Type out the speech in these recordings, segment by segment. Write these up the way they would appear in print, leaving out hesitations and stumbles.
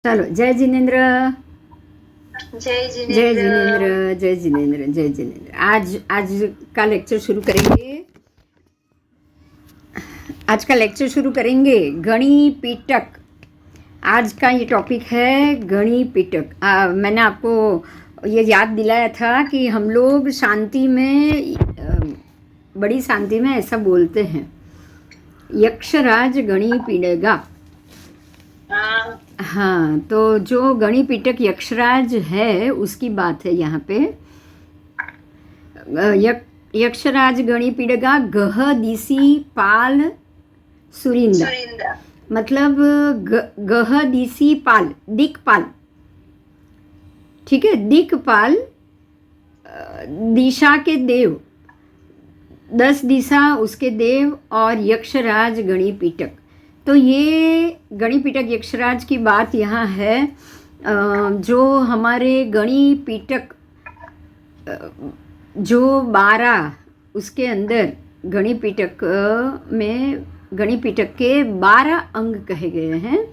चलो, जय जिनेन्द्र। जय जय जिनेन्द्र। जिनेन्द्र, जय जिनेन्द्र, जय जिनेन्द्र। आज का लेक्चर शुरू करेंगे। आज का लेक्चर शुरू करेंगे गणिपीटक। आज का ये टॉपिक है गणिपीटक। मैंने आपको ये याद दिलाया था कि हम लोग शांति में, बड़ी शांति में ऐसा बोलते हैं, यक्षराज गणिपीड़ेगा। हाँ, तो जो गणिपीटक यक्षराज है उसकी बात है यहाँ पे। यक्षराज गणिपीड़ेगा गह दिसी पाल सुरिंदा। मतलब गह दिसी पाल, दिक्पाल। ठीक है, दिक्पाल, दिशा के देव, 10 दिशा उसके देव, और यक्षराज गणिपीटक। तो ये गणिपीटक यक्षराज की बात यहाँ है। जो हमारे गणिपीटक, जो 12 उसके अंदर गणिपीटक में, गणिपीटक के 12 अंग कहे गए हैं।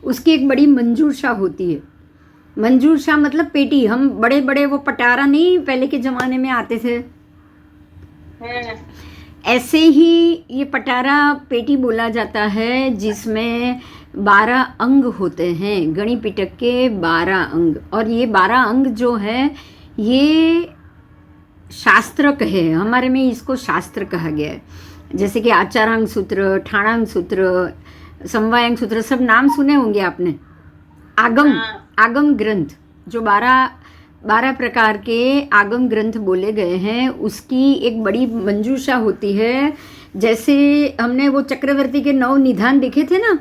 उसकी एक बड़ी मंजूषा होती है। मंजूषा मतलब पेटी। हम बड़े बड़े वो पटारा नहीं पहले के ज़माने में आते थे, ऐसे ही ये पटारा पेटी बोला जाता है, जिसमें 12 अंग होते हैं। गणिपीटक के 12 अंग। और ये 12 अंग जो है ये शास्त्र कहे, हमारे में इसको शास्त्र कहा गया है। जैसे कि आचारांग सूत्र, ठाणांग सूत्र, समवायांग सूत्र, सब नाम सुने होंगे आपने। आगम ग्रंथ, जो 12 प्रकार के आगम ग्रंथ बोले गए हैं, उसकी एक बड़ी मंजूषा होती है। जैसे हमने वो चक्रवर्ती के 9 निधान देखे थे ना,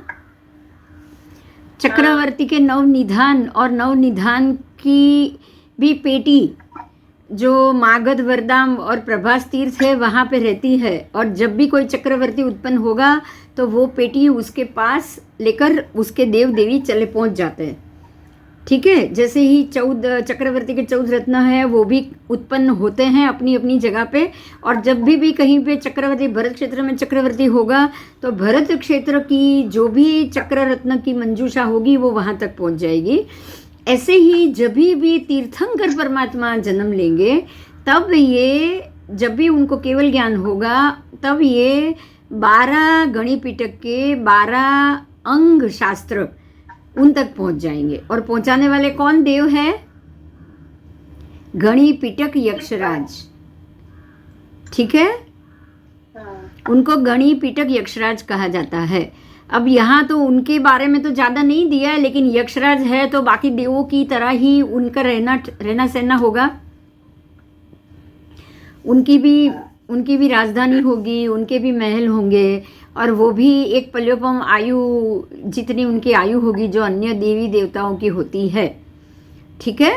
चक्रवर्ती के 9 निधान, और 9 निधान की भी पेटी जो मागध, वरदाम और प्रभास तीर्थ है वहाँ पे रहती है। और जब भी कोई चक्रवर्ती उत्पन्न होगा तो वो पेटी उसके पास लेकर उसके देव देवी चले पहुँच जाते हैं। ठीक है, जैसे ही 14 चक्रवर्ती के 14 रत्न है वो भी उत्पन्न होते हैं अपनी अपनी जगह पे। और जब भी कहीं पे चक्रवर्ती, भरत क्षेत्र में चक्रवर्ती होगा तो भरत क्षेत्र की जो भी चक्र रत्न की मंजूषा होगी वो वहाँ तक पहुँच जाएगी। ऐसे ही जब भी तीर्थंकर परमात्मा जन्म लेंगे, तब ये, जब भी उनको केवल ज्ञान होगा, तब ये 12 गणिपीटक के 12 अंग शास्त्र उन तक पहुंच जाएंगे। और पहुंचाने वाले कौन देव है? गणिपीटक यक्षराज। ठीक है, उनको गणिपीटक यक्षराज कहा जाता है। अब यहाँ तो उनके बारे में तो ज़्यादा नहीं दिया है, लेकिन यक्षराज है तो बाकी देवों की तरह ही उनका रहना सहना होगा। उनकी भी राजधानी होगी, उनके भी महल होंगे, और वो भी एक पल्योपम आयु, जितनी उनकी आयु होगी जो अन्य देवी देवताओं की होती है। ठीक है,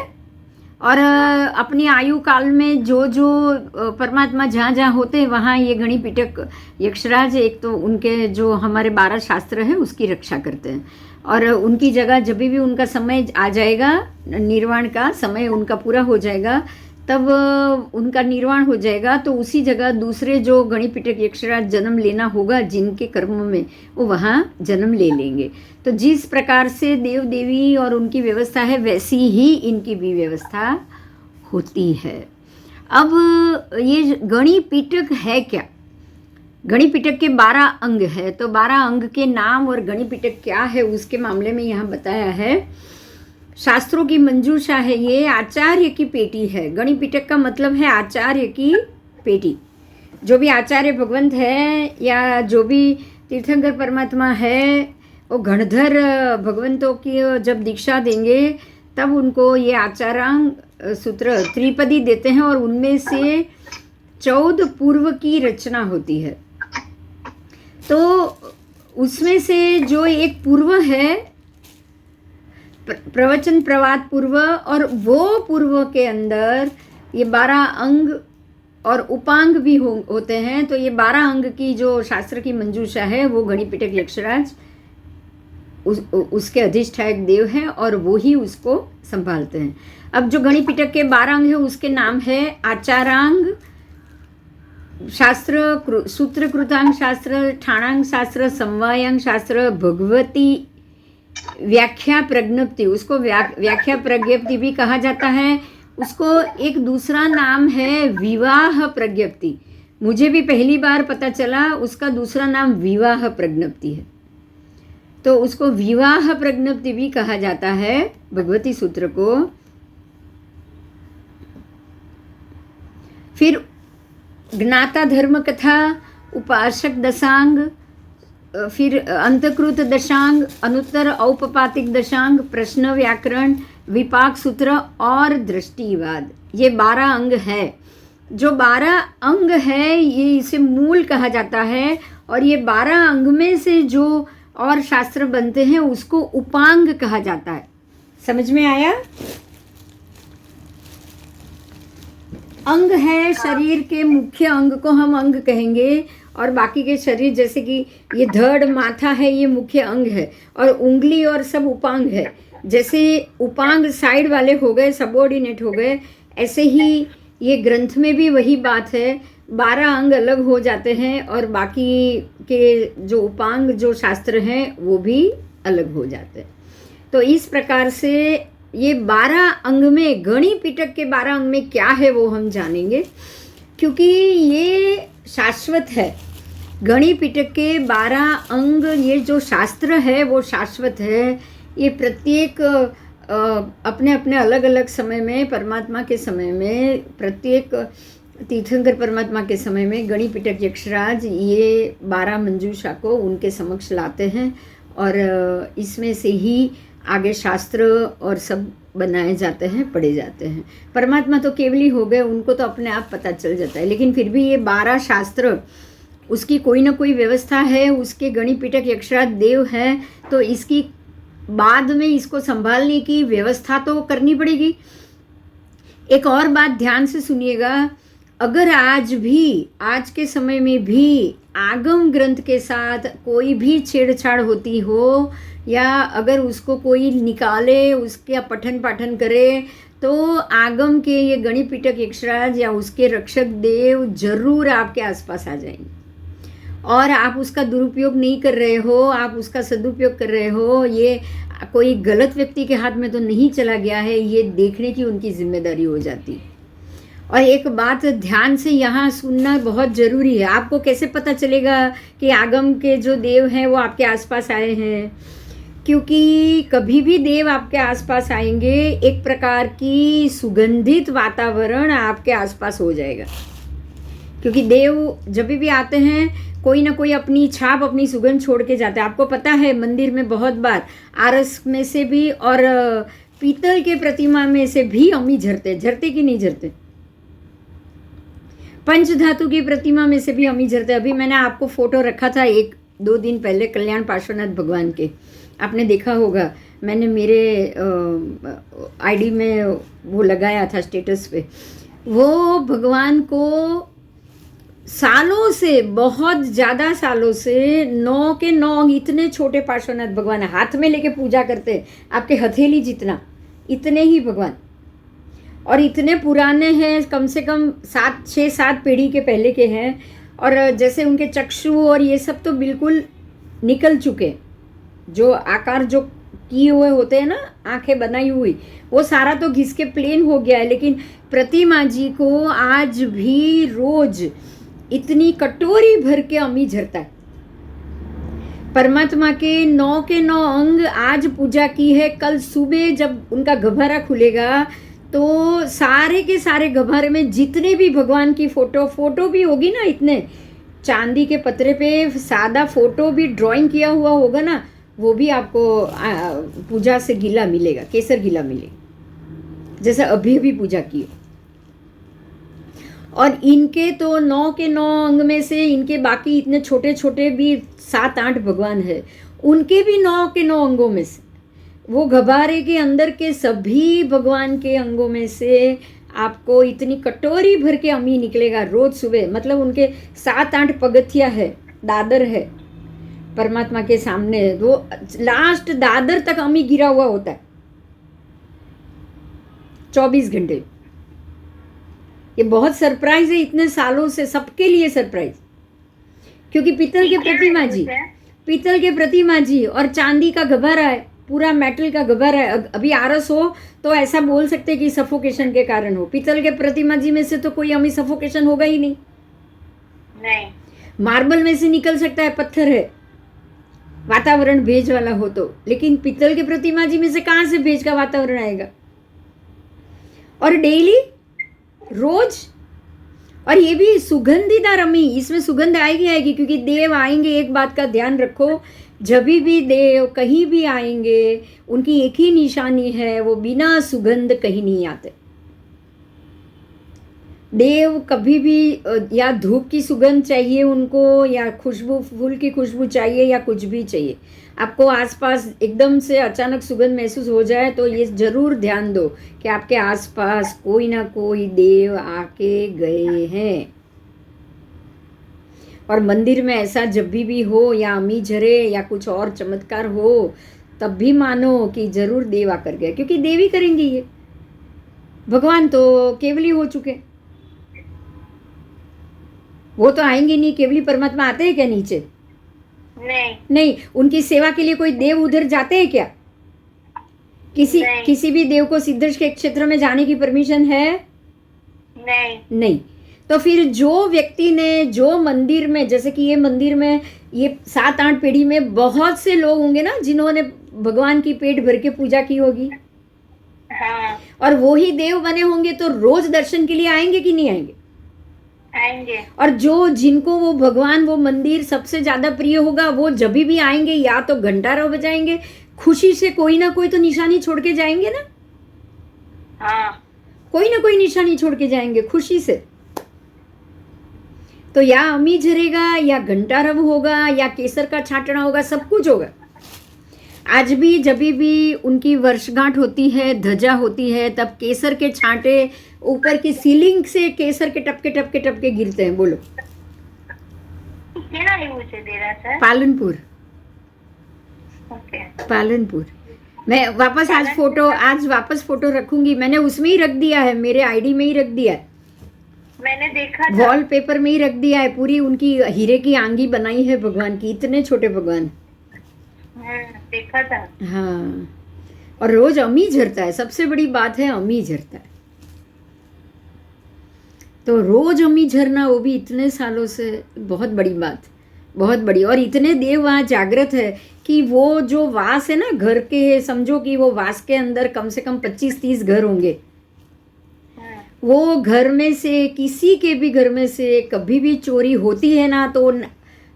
और अपनी आयु काल में जो परमात्मा जहाँ जहाँ होते हैं वहाँ ये गणिपीटक यक्षराज, एक तो उनके जो हमारे 12 शास्त्र हैं उसकी रक्षा करते हैं। और उनकी जगह जब भी उनका समय आ जाएगा, निर्वाण का समय उनका पूरा हो जाएगा, तब उनका निर्वाण हो जाएगा, तो उसी जगह दूसरे जो गणिपीटक यक्षराज जन्म लेना होगा जिनके कर्म में, वो वहाँ जन्म ले लेंगे। तो जिस प्रकार से देव देवी और उनकी व्यवस्था है, वैसी ही इनकी भी व्यवस्था होती है। अब ये गणिपीटक है क्या? गणिपीटक के 12 अंग है, तो 12 अंग के नाम और गणिपीटक क्या है उसके मामले में यहाँ बताया है। शास्त्रों की मंजूषा है, ये आचार्य की पेटी है। गणिपीटक का मतलब है आचार्य की पेटी। जो भी आचार्य भगवंत है या जो भी तीर्थंकर परमात्मा है, वो गणधर भगवंतों की जब दीक्षा देंगे तब उनको ये आचारांग सूत्र त्रिपदी देते हैं, और उनमें से 14 पूर्व की रचना होती है। तो उसमें से जो एक पूर्व है, प्रवचन प्रवाद पूर्व, और वो पूर्व के अंदर ये 12 अंग और उपांग भी होते हैं। तो ये 12 अंग की जो शास्त्र की मंजूषा है वो गणिपीटक यक्षराज उसके अधिष्ठायक देव है, और वो ही उसको संभालते हैं। अब जो गणिपीटक के 12 अंग है उसके नाम है आचारांग शास्त्र, सूत्र कृतांग शास्त्र, ठाणांग शास्त्र, समवायांग शास्त्र, भगवती व्याख्या प्रज्ञप्ति, उसको व्याख्या प्रज्ञप्ति भी कहा जाता है। उसको एक दूसरा नाम है विवाह प्रज्ञप्ति। मुझे भी पहली बार पता चला उसका दूसरा नाम विवाह प्रज्ञप्ति है। तो उसको विवाह प्रज्ञप्ति भी कहा जाता है भगवती सूत्र को। फिर ज्ञाता धर्म कथा, उपासक दशांग, फिर अंतकृत दशांग, अनुत्तर औपपातिक दशांग, प्रश्न व्याकरण, विपाक सूत्र और दृष्टिवाद, ये 12 अंग है। जो 12 अंग है ये इसे मूल कहा जाता है, और ये 12 अंग में से जो और शास्त्र बनते हैं उसको उपांग कहा जाता है। समझ में आया? अंग है शरीर के मुख्य अंग को हम अंग कहेंगे, और बाकी के शरीर जैसे कि ये धड़ माथा है ये मुख्य अंग है, और उंगली और सब उपांग है। जैसे उपांग साइड वाले हो गए, सबऑर्डिनेट हो गए, ऐसे ही ये ग्रंथ में भी वही बात है। 12 अंग अलग हो जाते हैं और बाकी के जो उपांग जो शास्त्र हैं वो भी अलग हो जाते हैं। तो इस प्रकार से ये 12 अंग में, गणि पिटक के 12 अंग में क्या है वो हम जानेंगे, क्योंकि ये शाश्वत है। गणि पिटक के 12 अंग, ये जो शास्त्र है वो शाश्वत है। ये प्रत्येक अपने अपने अलग अलग समय में, परमात्मा के समय में, प्रत्येक तीर्थंकर परमात्मा के समय में गणि पिटक यक्षराज ये 12 मंजूषा को उनके समक्ष लाते हैं, और इसमें से ही आगे शास्त्र और सब बनाए जाते हैं, पढ़े जाते हैं। परमात्मा तो केवली हो गए, उनको तो अपने आप पता चल जाता है, लेकिन फिर भी ये 12 शास्त्र उसकी कोई ना कोई व्यवस्था है। उसके गणि पिटक यक्षराज देव है, तो इसकी बाद में इसको संभालने की व्यवस्था तो करनी पड़ेगी। एक और बात ध्यान से सुनिएगा, अगर आज भी, आज के समय में भी आगम ग्रंथ के साथ कोई भी छेड़छाड़ होती हो, या अगर उसको कोई निकाले, उसका पठन पाठन करे, तो आगम के ये गणि पिटक यक्षराज या उसके रक्षक देव जरूर आपके आसपास आ जाएंगे। और आप उसका दुरुपयोग नहीं कर रहे हो, आप उसका सदुपयोग कर रहे हो, ये कोई गलत व्यक्ति के हाथ में तो नहीं चला गया है, ये देखने की उनकी जिम्मेदारी हो जाती। और एक बात ध्यान से यहाँ सुनना बहुत ज़रूरी है। आपको कैसे पता चलेगा कि आगम के जो देव हैं वो आपके आसपास आए हैं? क्योंकि कभी भी देव आपके आसपास आएंगे, एक प्रकार की सुगंधित वातावरण आपके आसपास हो जाएगा। क्योंकि देव जब भी आते हैं कोई ना कोई अपनी छाप, अपनी सुगंध छोड़ के जाते हैं। आपको पता है मंदिर में बहुत बार आरस में से भी और पीतल के प्रतिमा में से भी अमी झरते कि नहीं झरते? पंचधातु की प्रतिमा में से भी अमी झरते। अभी मैंने आपको फोटो रखा था 1-2 दिन पहले कल्याण पार्श्वनाथ भगवान के, आपने देखा होगा। मैंने मेरे आईडी में वो लगाया था स्टेटस पे। वो भगवान को सालों से, बहुत ज़्यादा सालों से 9 के 9 इतने छोटे पार्श्वनाथ भगवान हाथ में लेके पूजा करते, आपके हथेली जितना, इतने ही भगवान, और इतने पुराने हैं, कम से कम 6-7 पीढ़ी के पहले के हैं। और जैसे उनके चक्षु और ये सब तो बिल्कुल निकल चुके, जो आकार जो किए हुए होते हैं ना, आंखें बनाई हुई, वो सारा तो घिस के प्लेन हो गया है। लेकिन प्रतिमा जी को आज भी रोज इतनी कटोरी भर के अमी झरता है। परमात्मा के 9 के 9 अंग आज पूजा की है। कल सुबह जब उनका गभारा खुलेगा तो सारे के सारे गभारे में जितने भी भगवान की फोटो भी होगी ना, इतने चांदी के पत्रे पे सादा फोटो भी ड्राइंग किया हुआ होगा ना, वो भी आपको पूजा से गिला मिलेगा, केसर गिला मिलेगा, जैसे अभी अभी पूजा की। और इनके तो 9 के 9 अंग में से इनके बाकी इतने छोटे छोटे भी 7-8 भगवान है, उनके भी 9 के 9 अंगों में से, वो गभारे के अंदर के सभी भगवान के अंगों में से आपको इतनी कटोरी भर के अमी निकलेगा रोज सुबह। मतलब उनके 7-8 पगथिया है, दादर है परमात्मा के सामने, वो लास्ट दादर तक अमी गिरा हुआ होता है 24 घंटे। ये बहुत सरप्राइज है, इतने सालों से सबके लिए सरप्राइज, क्योंकि पीतल के प्रतिमा जी और चांदी का गभारा है, पूरा मेटल का गबर है, अभी आरस हो तो ऐसा बोल सकते हैं कि सफोकेशन के कारण हो। पीतल के प्रतिमा जी में से तो कोई हमें सफोकेशन होगा ही नहीं। नहीं। मार्बल में से निकल सकता है, पत्थर है, वातावरण भेज वाला हो तो, लेकिन पीतल के प्रतिमा जी में से कहाँ से भेज का वातावरण आएगा। और डेली रोज, और ये भी सुगंधिदार अमी, इसमें सुगंध आएगी आएगी, क्योंकि देव आएंगे। एक बात का ध्यान रखो, जब भी देव कहीं भी आएंगे उनकी एक ही निशानी है, वो बिना सुगंध कहीं नहीं आते। देव कभी भी या धूप की सुगंध चाहिए उनको, या खुशबू, फूल की खुशबू चाहिए, या कुछ भी चाहिए। आपको आसपास एकदम से अचानक सुगंध महसूस हो जाए तो ये जरूर ध्यान दो कि आपके आसपास कोई ना कोई देव आके गए हैं। और मंदिर में ऐसा जब भी हो, या अमी झरे या कुछ और चमत्कार हो, तब भी मानो कि जरूर देव आकर गए, क्योंकि देव ही करेंगे ये। भगवान तो केवली हो चुके, वो तो आएंगे नहीं। केवली परमात्मा आते हैं क्या नीचे? नहीं। उनकी सेवा के लिए कोई देव उधर जाते हैं क्या? किसी भी देव को सिद्धेश के क्षेत्र में जाने की परमिशन है? नहीं। तो फिर जो व्यक्ति ने, जो मंदिर में, जैसे कि ये मंदिर में ये 7-8 पीढ़ी में बहुत से लोग होंगे ना जिन्होंने भगवान की पेट भर के पूजा की होगी। हाँ। और वो ही देव बने होंगे, तो रोज दर्शन के लिए आएंगे कि नहीं आएंगे? आएंगे। और जिनको वो भगवान, वो मंदिर सबसे ज्यादा प्रिय होगा, वो जब भी आएंगे या तो घंटारा बजाएंगे, खुशी से कोई ना कोई तो निशानी छोड़ के जाएंगे ना। हाँ। कोई ना कोई निशानी छोड़ के जाएंगे खुशी से। तो या अमी झरेगा, या घंटारव होगा, या केसर का छांटना होगा, सब कुछ होगा। आज भी जब भी उनकी वर्षगांठ होती है, ध्वजा होती है, तब केसर के छांटे ऊपर की सीलिंग से केसर के टपके टपके टपके गिरते हैं। बोलो क्या है मुझे दे रहा सर? पालनपुर। ओके। पालनपुर। मैं वापस आज वापस फोटो रखूंगी, मैंने उसमें ही रख दिया है, मेरे आईडी में ही रख दिया है, मैंने देखा था। वॉलपेपर में ही रख दिया है। पूरी उनकी हीरे की आंगी बनाई है भगवान की, इतने छोटे भगवान। देखा था। हाँ, और रोज अमी झरता है, सबसे बड़ी बात है अमी झरता है। तो रोज अमी झरना, वो भी इतने सालों से, बहुत बड़ी बात, बहुत बड़ी। और इतने देव वहाँ जागृत है कि वो जो वास है ना घर के, समझो कि वो वास के अंदर कम से कम 25-30 घर होंगे। वो घर में से, किसी के भी घर में से कभी भी चोरी होती है ना, तो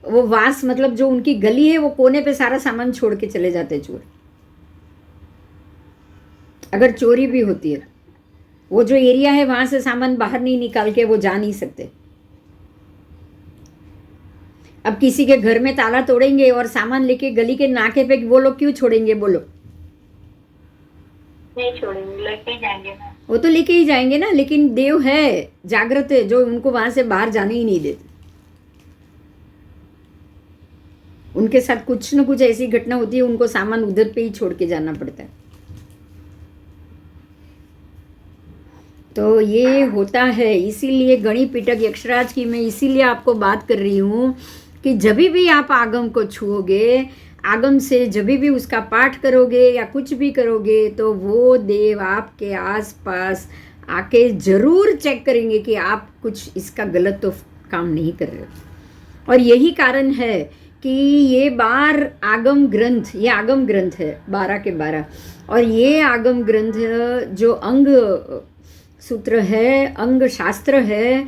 वो वास, मतलब जो उनकी गली है, वो कोने पे सारा सामान छोड़ के चले जाते चोर। अगर चोरी भी होती है, वो जो एरिया है वहां से सामान बाहर नहीं निकाल के वो जा नहीं सकते। अब किसी के घर में ताला तोड़ेंगे और सामान लेके गली के नाके पे, वो लोग क्यों छोड़ेंगे? बोलो। नहीं छोड़ेंगे, लेके ही जाएंगे ना। वो तो लेके ही जाएंगे ना, लेकिन देव है, जागृत है, जो उनको वहां से बाहर जाने ही नहीं देते। उनके साथ कुछ न कुछ ऐसी घटना होती है, उनको सामान उधर पे ही छोड़ के जाना पड़ता है। तो ये होता है, इसीलिए गणी पिटक यक्षराज की मैं इसीलिए आपको बात कर रही हूँ कि जब भी आप आगम को छुओगे, आगम से जब भी उसका पाठ करोगे या कुछ भी करोगे, तो वो देव आपके आसपास आके जरूर चेक करेंगे कि आप कुछ इसका गलत तो काम नहीं कर रहे हो। और यही कारण है कि ये आगम ग्रंथ, ये आगम ग्रंथ है 12 के 12, और ये आगम ग्रंथ जो अंग सूत्र है, अंग शास्त्र है।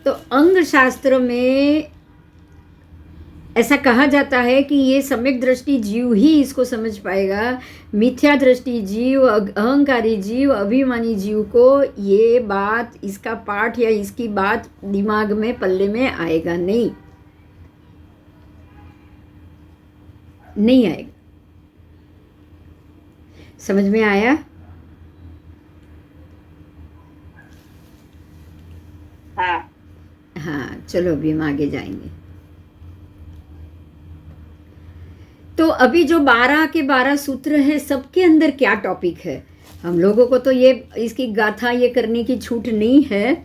तो अंग शास्त्र में ऐसा कहा जाता है कि ये सम्यक दृष्टि जीव ही इसको समझ पाएगा। मिथ्या दृष्टि जीव, अहंकारी जीव, अभिमानी जीव को ये बात, इसका पाठ या इसकी बात दिमाग में, पल्ले में आएगा नहीं आएगा। समझ में आया? हाँ, चलो अभी हम आगे जाएंगे। तो अभी जो 12 के 12 सूत्र है, सबके अंदर क्या टॉपिक है, हम लोगों को तो ये इसकी गाथा ये करने की छूट नहीं है,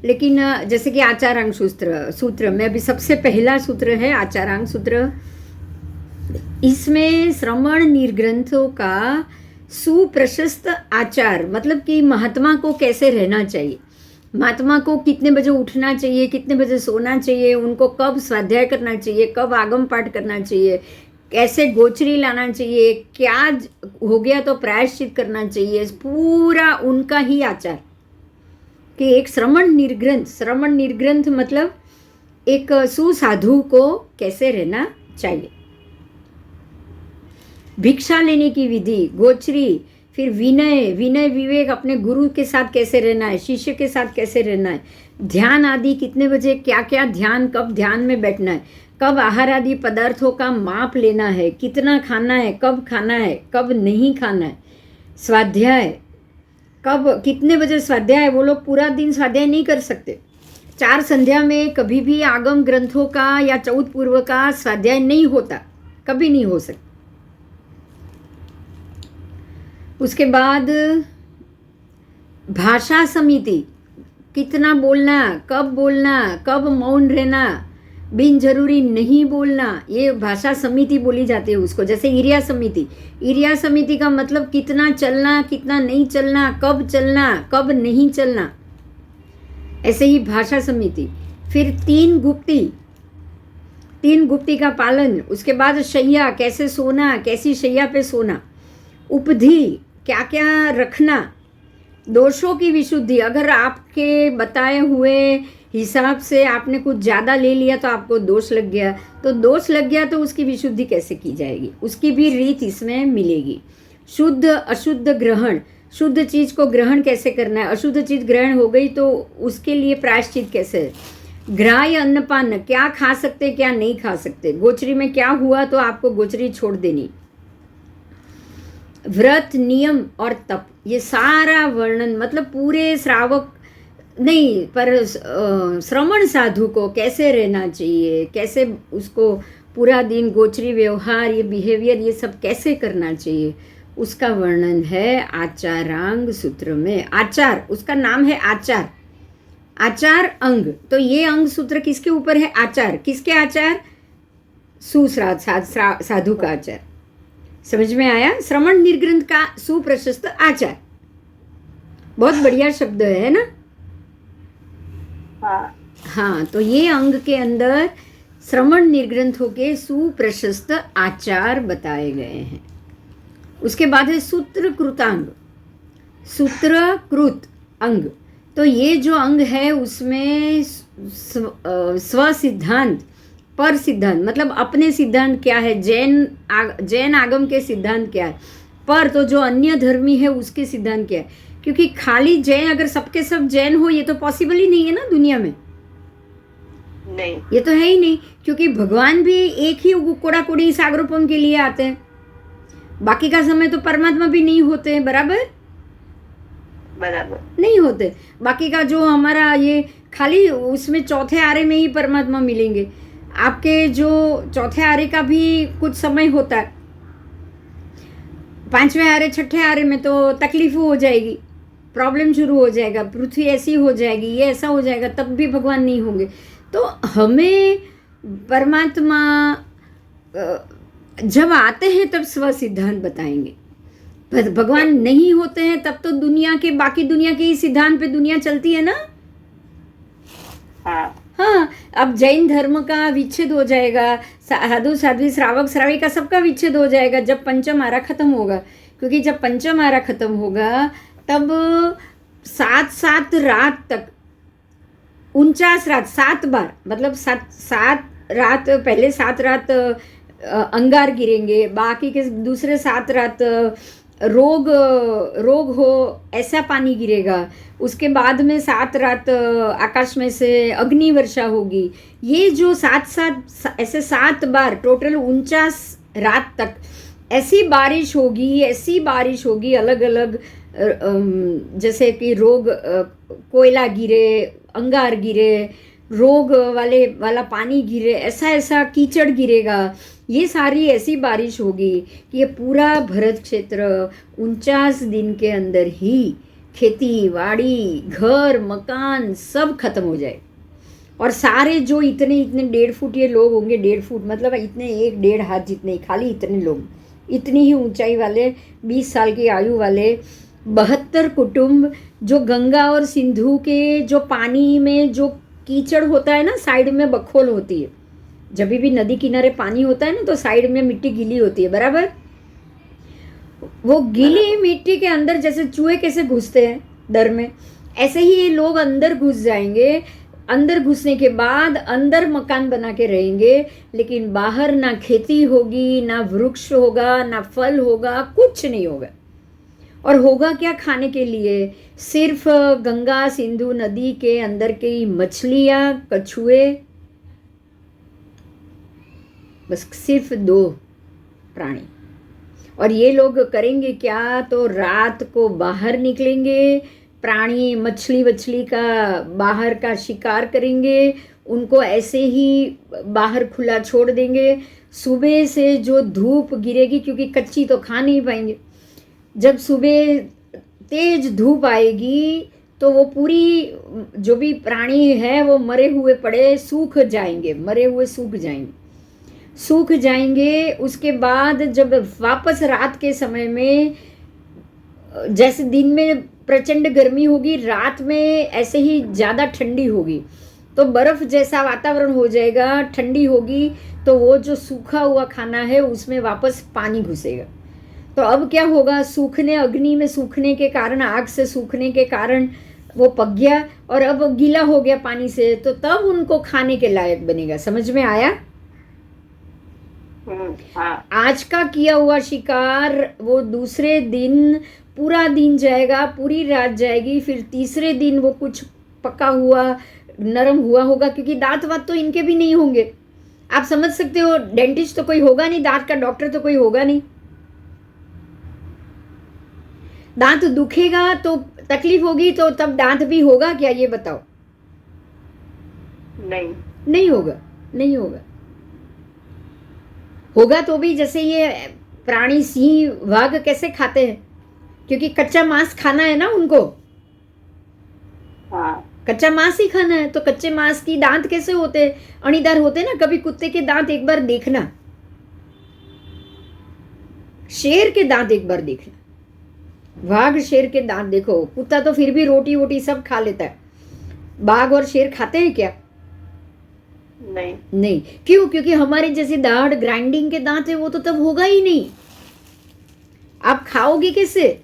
लेकिन जैसे कि आचारांग सूत्र में अभी सबसे पहला सूत्र है आचारांग सूत्र। इसमें श्रवण निर्ग्रंथों का सुप्रशस्त आचार, मतलब कि महात्मा को कैसे रहना चाहिए, महात्मा को कितने बजे उठना चाहिए, कितने बजे सोना चाहिए, उनको कब स्वाध्याय करना चाहिए, कब आगम पाठ करना चाहिए, कैसे गोचरी लाना चाहिए, क्या हो गया तो प्रायश्चित करना चाहिए, पूरा उनका ही आचार कि एक श्रवण निर्ग्रंथ मतलब एक सुसाधु को कैसे रहना चाहिए। भिक्षा लेने की विधि, गोचरी, फिर विनय विवेक, अपने गुरु के साथ कैसे रहना है, शिष्य के साथ कैसे रहना है, ध्यान आदि, कितने बजे क्या क्या ध्यान, कब ध्यान में बैठना है, कब आहार आदि पदार्थों का माप लेना है, कितना खाना है, कब नहीं खाना है, स्वाध्याय कब कितने बजे स्वाध्याय है। वो लोग पूरा दिन स्वाध्याय नहीं कर सकते। 4 संध्या में कभी भी आगम ग्रंथों का या चौथ पूर्व का स्वाध्याय नहीं होता, कभी नहीं हो सकता। उसके बाद भाषा समिति, कितना बोलना, कब मौन रहना, बिन जरूरी नहीं बोलना, ये भाषा समिति बोली जाती है उसको। जैसे इरिया समिति का मतलब कितना चलना, कितना नहीं चलना, कब नहीं चलना, ऐसे ही भाषा समिति। फिर 3 गुप्ती का पालन। उसके बाद शैया, कैसे सोना, कैसी शैया पे सोना, उपधि, क्या क्या रखना, दोषों की विशुद्धि, अगर आपके बताए हुए हिसाब से आपने कुछ ज़्यादा ले लिया तो आपको दोष लग गया तो उसकी विशुद्धि कैसे की जाएगी, उसकी भी रीत इसमें मिलेगी। शुद्ध अशुद्ध ग्रहण, शुद्ध चीज़ को ग्रहण कैसे करना है, अशुद्ध चीज़ ग्रहण हो गई तो उसके लिए प्रायश्चित कैसे है। ग्राह्य अन्नपान, क्या खा सकते क्या नहीं खा सकते, गोचरी में क्या हुआ तो आपको गोचरी छोड़ देनी। व्रत, नियम और तप, ये सारा वर्णन, मतलब पूरे श्रावक नहीं पर श्रवण साधु को कैसे रहना चाहिए, कैसे उसको पूरा दिन गोचरी व्यवहार, ये बिहेवियर, ये सब कैसे करना चाहिए, उसका वर्णन है आचारांग सूत्र में। आचार, उसका नाम है आचार अंग। तो ये अंग सूत्र किसके ऊपर है? आचार। किसके आचार? साधु का आचार। समझ में आया? श्रवण निर्ग्रंथ का सुप्रशस्त आचार, बहुत बढ़िया शब्द है ना? हाँ, तो ये अंग के अंदर श्रवण निर्ग्रंथों के सुप्रशस्त आचार बताए गए हैं। उसके बाद है सूत्रकृतांग, सूत्रकृत अंग। तो ये जो अंग है उसमें स्व सिद्धांत, पर सिद्धांत, मतलब अपने सिद्धांत क्या है, जैन आगम के सिद्धांत क्या है, पर तो जो अन्य धर्मी है उसके सिद्धांत क्या है। क्योंकि खाली जैन, अगर सबके सब जैन हो, ये तो पॉसिबल ही नहीं है ना दुनिया में, नहीं, ये तो है ही नहीं। क्योंकि भगवान भी एक ही कोड़ा कोड़ी सागरोपम के लिए आते हैं, बाकी का समय तो परमात्मा भी नहीं होते हैं, बराबर नहीं होते। बाकी का जो हमारा ये खाली उसमें चौथे आरे में ही परमात्मा मिलेंगे। आपके जो चौथे आरे का भी कुछ समय होता है, 5वें आरे 6ठे आरे में तो तकलीफ हो जाएगी, प्रॉब्लम शुरू हो जाएगा, पृथ्वी ऐसी हो जाएगी, ये ऐसा हो जाएगा, तब भी भगवान नहीं होंगे। तो हमें परमात्मा जब आते हैं तब स्व सिद्धांत बताएंगे। भगवान नहीं होते हैं तब तो बाकी दुनिया के ही सिद्धांत पे दुनिया चलती है ना। हाँ, अब जैन धर्म का विच्छेद हो जाएगा, साधु साध्वी श्रावक श्राविका सबका विच्छेद हो जाएगा जब पंचम आरा खत्म होगा। क्योंकि जब पंचम आरा खत्म होगा तब 7 रात तक 49 रात 7 बार, मतलब 7 रात, पहले 7 रात अंगार गिरेंगे, बाकी के दूसरे 7 रात रोग हो ऐसा पानी गिरेगा। उसके बाद में 7 रात आकाश में से अग्नि वर्षा होगी। ये जो 7 ऐसे 7 बार टोटल 49 रात तक ऐसी बारिश होगी अलग अलग, जैसे कि रोग, कोयला गिरे, अंगार गिरे, रोग वाला पानी गिरे, ऐसा कीचड़ गिरेगा। ये सारी ऐसी बारिश होगी कि ये पूरा भरत क्षेत्र 49 दिन के अंदर ही खेती बाड़ी घर मकान सब खत्म हो जाए। और सारे जो इतने इतने 1.5 फुट ये लोग होंगे, 1.5 फुट मतलब इतने 1-1.5 हाथ जितने, खाली इतने लोग, इतनी ही ऊंचाई वाले, 20 साल की आयु वाले 72 कुटुंब, जो गंगा और सिंधु के जो पानी में जो कीचड़ होता है ना, साइड में बखोल होती है, जब भी नदी किनारे पानी होता है ना तो साइड में मिट्टी गीली होती है, बराबर। वो गीली मिट्टी के अंदर जैसे चूहे कैसे घुसते हैं डर में, ऐसे ही ये लोग अंदर घुस जाएंगे। अंदर घुसने के बाद अंदर मकान बना के रहेंगे, लेकिन बाहर ना खेती होगी, ना वृक्ष होगा, ना फल होगा, कुछ नहीं होगा। और होगा क्या खाने के लिए? सिर्फ गंगा सिंधु नदी के अंदर की मछलियाँ, कछुए, बस सिर्फ 2 प्राणी। और ये लोग करेंगे क्या? तो रात को बाहर निकलेंगे, प्राणी मछली वछली का बाहर का शिकार करेंगे, उनको ऐसे ही बाहर खुला छोड़ देंगे। सुबह से जो धूप गिरेगी, क्योंकि कच्ची तो खा नहीं पाएंगे, जब सुबह तेज धूप आएगी तो वो पूरी जो भी प्राणी है वो मरे हुए पड़े सूख जाएंगे, मरे हुए सूख जाएंगे। उसके बाद जब वापस रात के समय में, जैसे दिन में प्रचंड गर्मी होगी, रात में ऐसे ही ज़्यादा ठंडी होगी, तो बर्फ़ जैसा वातावरण हो जाएगा, ठंडी होगी, तो वो जो सूखा हुआ खाना है उसमें वापस पानी घुसेगा। तो अब क्या होगा? सूखने, अग्नि में सूखने के कारण, आग से सूखने के कारण वो पक गया और अब गीला हो गया पानी से, तो तब उनको खाने के लायक बनेगा। समझ में आया? हाँ। आज का किया हुआ शिकार वो दूसरे दिन पूरा दिन जाएगा, पूरी रात जाएगी, फिर तीसरे दिन वो कुछ पका हुआ नरम हुआ होगा, क्योंकि दांत वात तो इनके भी नहीं होंगे। आप समझ सकते हो, डेंटिस्ट तो कोई होगा नहीं, दांत का डॉक्टर तो कोई होगा नहीं। दांत दुखेगा तो तकलीफ होगी, तो तब दांत भी होगा क्या? ये बताओ। नहीं होगा, नहीं होगा। होगा तो भी जैसे ये प्राणी सिंह वाघ कैसे खाते हैं, क्योंकि कच्चा मांस खाना है ना उनको। हाँ। कच्चा मांस ही खाना है, तो कच्चे मांस की दांत कैसे होते? अणीदार होते ना। कभी कुत्ते के दांत एक बार देखना, शेर के दांत एक बार देखना, वाघ शेर के दांत देखो। कुत्ता तो फिर भी रोटी वोटी सब खा लेता है, बाघ और शेर खाते हैं क्या? नहीं। क्यों? क्योंकि हमारे जैसे दाढ़ ग्राइंडिंग के दांत है, वो तो तब होगा ही नहीं। आप खाओगे कैसे?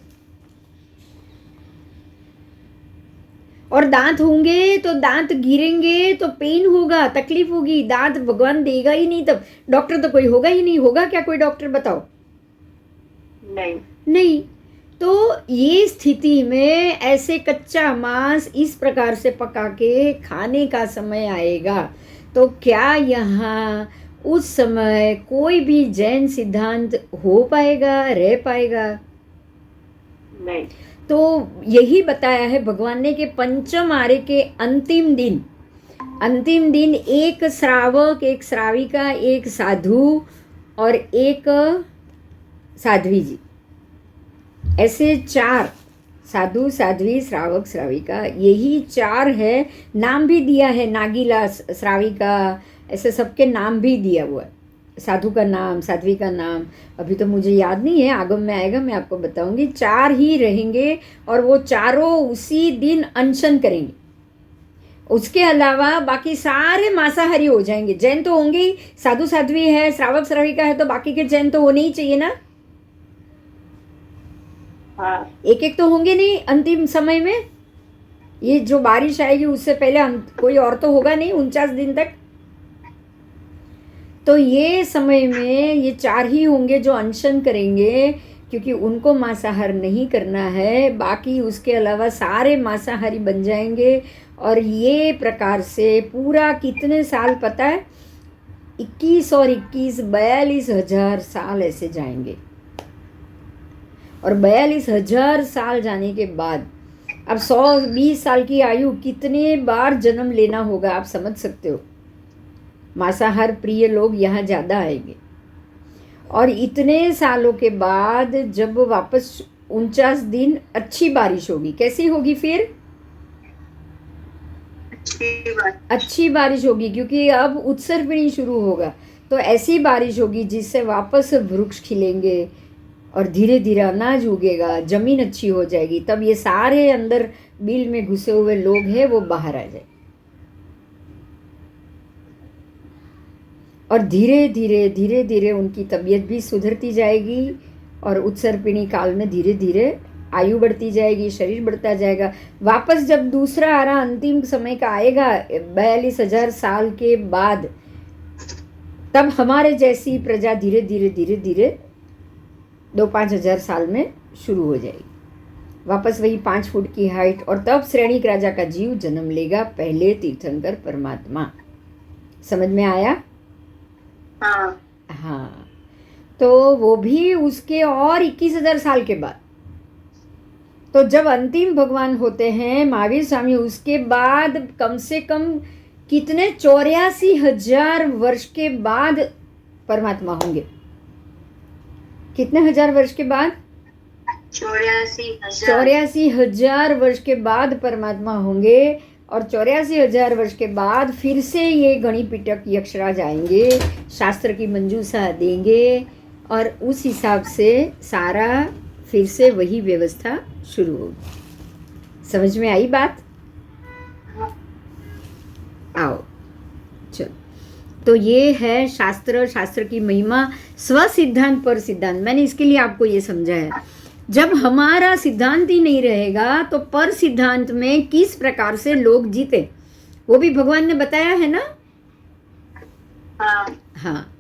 और दांत होंगे तो दांत गिरेंगे तो पेन होगा, तकलीफ होगी, दांत भगवान देगा ही नहीं, तब डॉक्टर तो कोई होगा ही नहीं। होगा क्या कोई डॉक्टर? बताओ। नहीं। तो ये स्थिति में ऐसे कच्चा मांस इस प्रकार से पका के खाने का समय आएगा, तो क्या यहाँ उस समय कोई भी जैन सिद्धांत हो पाएगा, रह पाएगा? नहीं। तो यही बताया है भगवान ने कि पंचम आर्य के अंतिम दिन एक श्रावक, एक श्राविका, एक साधु और एक साध्वी जी, ऐसे 4 साधु, साध्वी, श्रावक, श्राविका, यही 4 है। नाम भी दिया है, नागीला, श्राविका, ऐसे सबके नाम भी दिया हुआ है। साधु का नाम, साध्वी का नाम अभी तो मुझे याद नहीं है, आगम में आएगा मैं आपको बताऊंगी। 4 ही रहेंगे और वो चारों उसी दिन अनशन करेंगे। उसके अलावा बाकी सारे मांसाहारी हो जाएंगे। जैन तो होंगे ही, साधु साध्वी है, श्रावक श्राविका है, तो बाकी के जैन तो होने ही चाहिए ना। हाँ। एक एक तो होंगे नहीं अंतिम समय में। ये जो बारिश आएगी उससे पहले कोई और तो होगा नहीं 49 दिन तक। तो ये समय में ये 4 ही होंगे जो अनशन करेंगे, क्योंकि उनको मांसाहार नहीं करना है। बाकी उसके अलावा सारे मांसाहारी बन जाएंगे। और ये प्रकार से पूरा कितने साल पता है? 21 और 21 42,000 साल ऐसे जाएंगे। और 42,000 साल जाने के बाद अब 120 साल की आयु, कितने बार जन्म लेना होगा आप समझ सकते हो। मांसाहार प्रिय लोग यहाँ ज़्यादा आएंगे। और इतने सालों के बाद जब वापस 49 दिन अच्छी बारिश होगी, कैसी होगी फिर? अच्छी बात। अच्छी बारिश होगी, क्योंकि अब उत्सर्पिणी शुरू होगा, तो ऐसी बारिश होगी जिससे वापस वृक्ष खिलेंगे और धीरे धीरे अनाज उगेगा, जमीन अच्छी हो जाएगी, तब ये सारे अंदर बिल में घुसे हुए लोग हैं वो बाहर आ जाए, और धीरे धीरे धीरे धीरे उनकी तबीयत भी सुधरती जाएगी, और उत्सर्पिणी काल में धीरे धीरे आयु बढ़ती जाएगी, शरीर बढ़ता जाएगा। वापस जब दूसरा आरा अंतिम समय का आएगा 42,000 साल के बाद, तब हमारे जैसी प्रजा धीरे धीरे धीरे धीरे 2-5 हजार साल में शुरू हो जाएगी, वापस वही 5 फुट की हाइट, और तब श्रेणिक राजा का जीव जन्म लेगा, पहले तीर्थंकर परमात्मा। समझ में आया? हाँ हाँ, तो वो भी उसके और 21,000 साल के बाद, तो जब अंतिम भगवान होते हैं महावीर स्वामी, उसके बाद कम से कम कितने 84,000 वर्ष के बाद परमात्मा होंगे। कितने हजार वर्ष के बाद? 84,000 वर्ष के बाद परमात्मा होंगे, और 84,000 वर्ष के बाद फिर से ये गणिपिटक यक्षराज आएंगे, शास्त्र की मंजूषा देंगे, और उस हिसाब से सारा फिर से वही व्यवस्था शुरू होगी। समझ में आई बात? आओ चलो, तो ये है शास्त्र की महिमा, स्व सिद्धांत पर सिद्धांत। मैंने इसके लिए आपको ये समझाया, जब हमारा सिद्धांत ही नहीं रहेगा तो पर सिद्धांत में किस प्रकार से लोग जीते, वो भी भगवान ने बताया है ना। हाँ,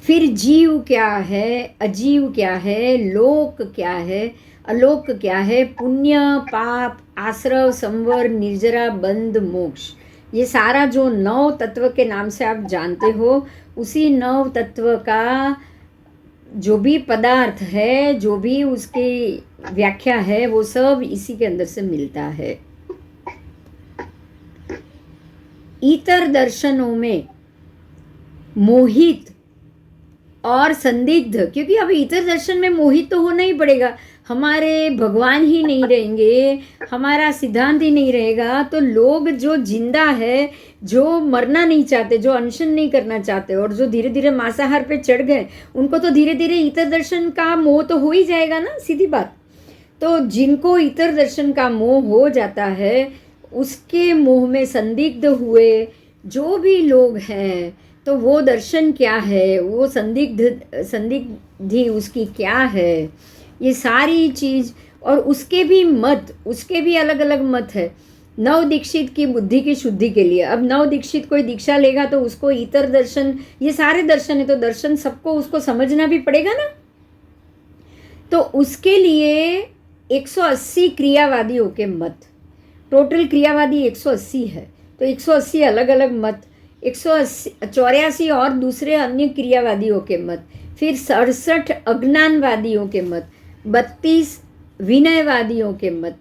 फिर जीव क्या है, अजीव क्या है, लोक क्या है, अलोक क्या है, पुण्य पाप, आश्रव, संवर, निर्जरा, बंध, मोक्ष, ये सारा जो 9 तत्व के नाम से आप जानते हो, उसी 9 तत्व का जो भी पदार्थ है, जो भी उसकी व्याख्या है, वो सब इसी के अंदर से मिलता है। इतर दर्शनों में मोहित और संदिग्ध, क्योंकि अब इतर दर्शन में मोहित तो होना ही पड़ेगा, हमारे भगवान ही नहीं रहेंगे, हमारा सिद्धांत ही नहीं रहेगा, तो लोग जो जिंदा है, जो मरना नहीं चाहते, जो अनशन नहीं करना चाहते, और जो धीरे धीरे मांसाहार पे चढ़ गए, उनको तो धीरे धीरे इतर दर्शन का मोह तो हो ही जाएगा ना, सीधी बात। तो जिनको इतर दर्शन का मोह हो जाता है, उसके मोह में संदिग्ध हुए जो भी लोग हैं, तो वो दर्शन क्या है, वो संदिग्धि उसकी क्या है, ये सारी चीज़, और उसके भी मत, उसके भी अलग अलग मत है। नव दीक्षित की बुद्धि की शुद्धि के लिए, अब नव दीक्षित कोई दीक्षा लेगा तो उसको इतर दर्शन, ये सारे दर्शन है, तो दर्शन सबको उसको समझना भी पड़ेगा ना। तो उसके लिए 180 क्रियावादियों के मत, टोटल क्रियावादी 180 है, तो 180 अलग अलग मत, 184 और दूसरे अन्य क्रियावादियों के मत, फिर 67 अज्ञानवादियों के मत, 32 विनयवादियों के मत,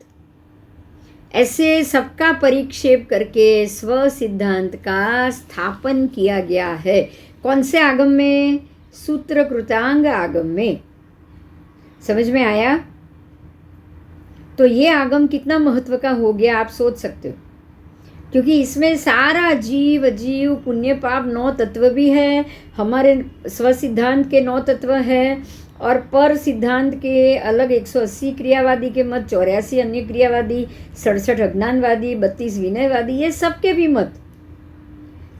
ऐसे सबका परिक्षेप करके स्व सिद्धांत का स्थापन किया गया है। कौन से आगम में? सूत्र कृतांग आगम में। समझ में आया? तो ये आगम कितना महत्व का हो गया आप सोच सकते हो, क्योंकि इसमें सारा जीव अजीव पुण्य पाप 9 तत्व भी है, हमारे स्व सिद्धांत के 9 तत्व है, और पर सिद्धांत के अलग 180 क्रियावादी के मत, 84 अन्य क्रियावादी, 67 अज्ञानवादी, 32 विनयवादी, ये सबके भी मत।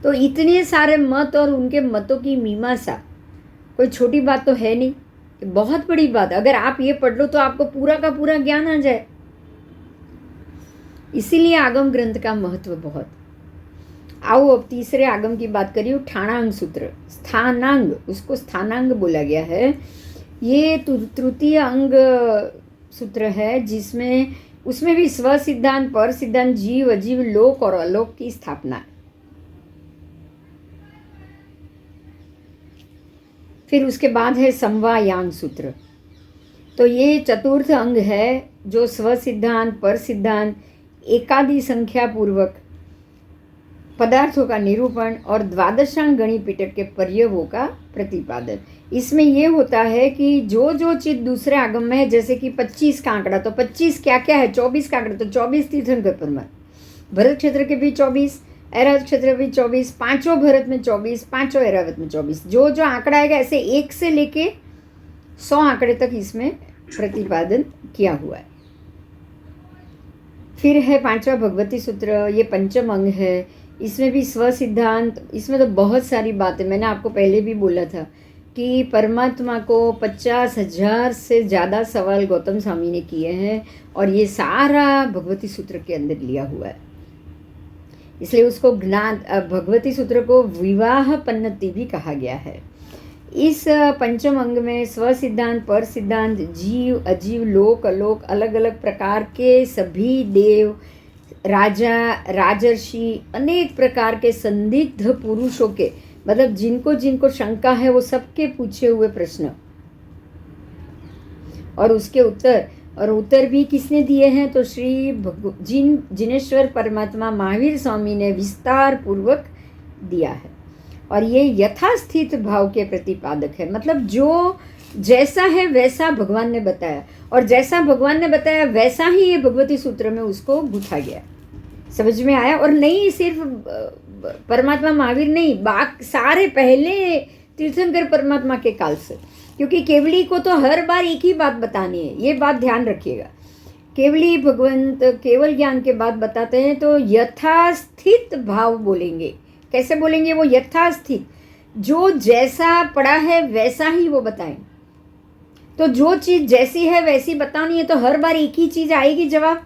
तो इतने सारे मत और उनके मतों की मीमांसा कोई छोटी बात तो है नहीं, बहुत बड़ी बात। अगर आप ये पढ़ लो तो आपको पूरा का पूरा ज्ञान आ जाए। इसीलिए आगम ग्रंथ का महत्व बहुत। आओ अब तीसरे आगम की बात करिए, ठाणांग सूत्र। स्थानांग, उसको स्थानांग बोला गया है। ये तृतीय अंग सूत्र है, जिसमें उसमें भी स्व सिद्धांत, पर सिद्धांत, जीव अजीव, लोक और अलोक की स्थापना। फिर उसके बाद है समवायांग सूत्र। तो ये चतुर्थ अंग है, जो स्व सिद्धांत, पर सिद्धांत, एकादि संख्या पूर्वक पदार्थों का निरूपण और द्वादशांग गणिपिटक के पर्यवों का प्रतिपादन। इसमें ये होता है कि जो जो चीज दूसरे आगम में है, जैसे कि 25 का आंकड़ा, तो 25 क्या क्या है, 24 का आंकड़ा, तो 24 तीर्थंकर परमात्मा। भरत क्षेत्र के भी 24, ऐरावत क्षेत्र भी 24, पांचों भरत में 24, पांचों ऐरावत में 24। जो जो आंकड़ा आएगा ऐसे 1 से लेके 100 आंकड़े तक इसमें प्रतिपादन किया हुआ है। फिर है 5वां भगवती सूत्र, ये पंचम अंग है। इसमें भी स्व सिद्धांत, इसमें तो बहुत सारी बातें, मैंने आपको पहले भी बोला था कि परमात्मा को 50,000 से ज़्यादा सवाल गौतम स्वामी ने किए हैं और ये सारा भगवती सूत्र के अंदर लिया हुआ है। इसलिए उसको ज्ञान भगवती सूत्र को विवाह पन्नति भी कहा गया है। इस पंचम अंग में स्व सिद्धांत, पर सिद्धांत, जीव, अजीव, लोक, अलोक, अलग अलग प्रकार के सभी देव, राजा, राजर्षि, अनेक प्रकार के संदिग्ध पुरुषों के, मतलब जिनको जिनको शंका है वो सबके पूछे हुए प्रश्न और उसके उत्तर, और उत्तर भी किसने दिए हैं तो श्री जिनेश्वर परमात्मा महावीर स्वामी ने विस्तार पूर्वक दिया है। और ये यथास्थित भाव के प्रतिपादक है, मतलब जो जैसा है वैसा भगवान ने बताया और जैसा भगवान ने बताया वैसा ही ये भगवती सूत्र में उसको गुथा गया। समझ में आया? और नहीं सिर्फ परमात्मा महावीर नहीं, सारे पहले तीर्थंकर परमात्मा के काल से, क्योंकि केवली को तो हर बार एक ही बात बतानी है, ये बात ध्यान रखिएगा। केवली भगवंत केवल ज्ञान के बाद बताते हैं तो यथास्थित भाव बोलेंगे। कैसे बोलेंगे? वो यथास्थित, जो जैसा पड़ा है वैसा ही वो बताएं। तो जो चीज़ जैसी है वैसी बतानी है तो हर बार एक ही चीज़ आएगी जवाब,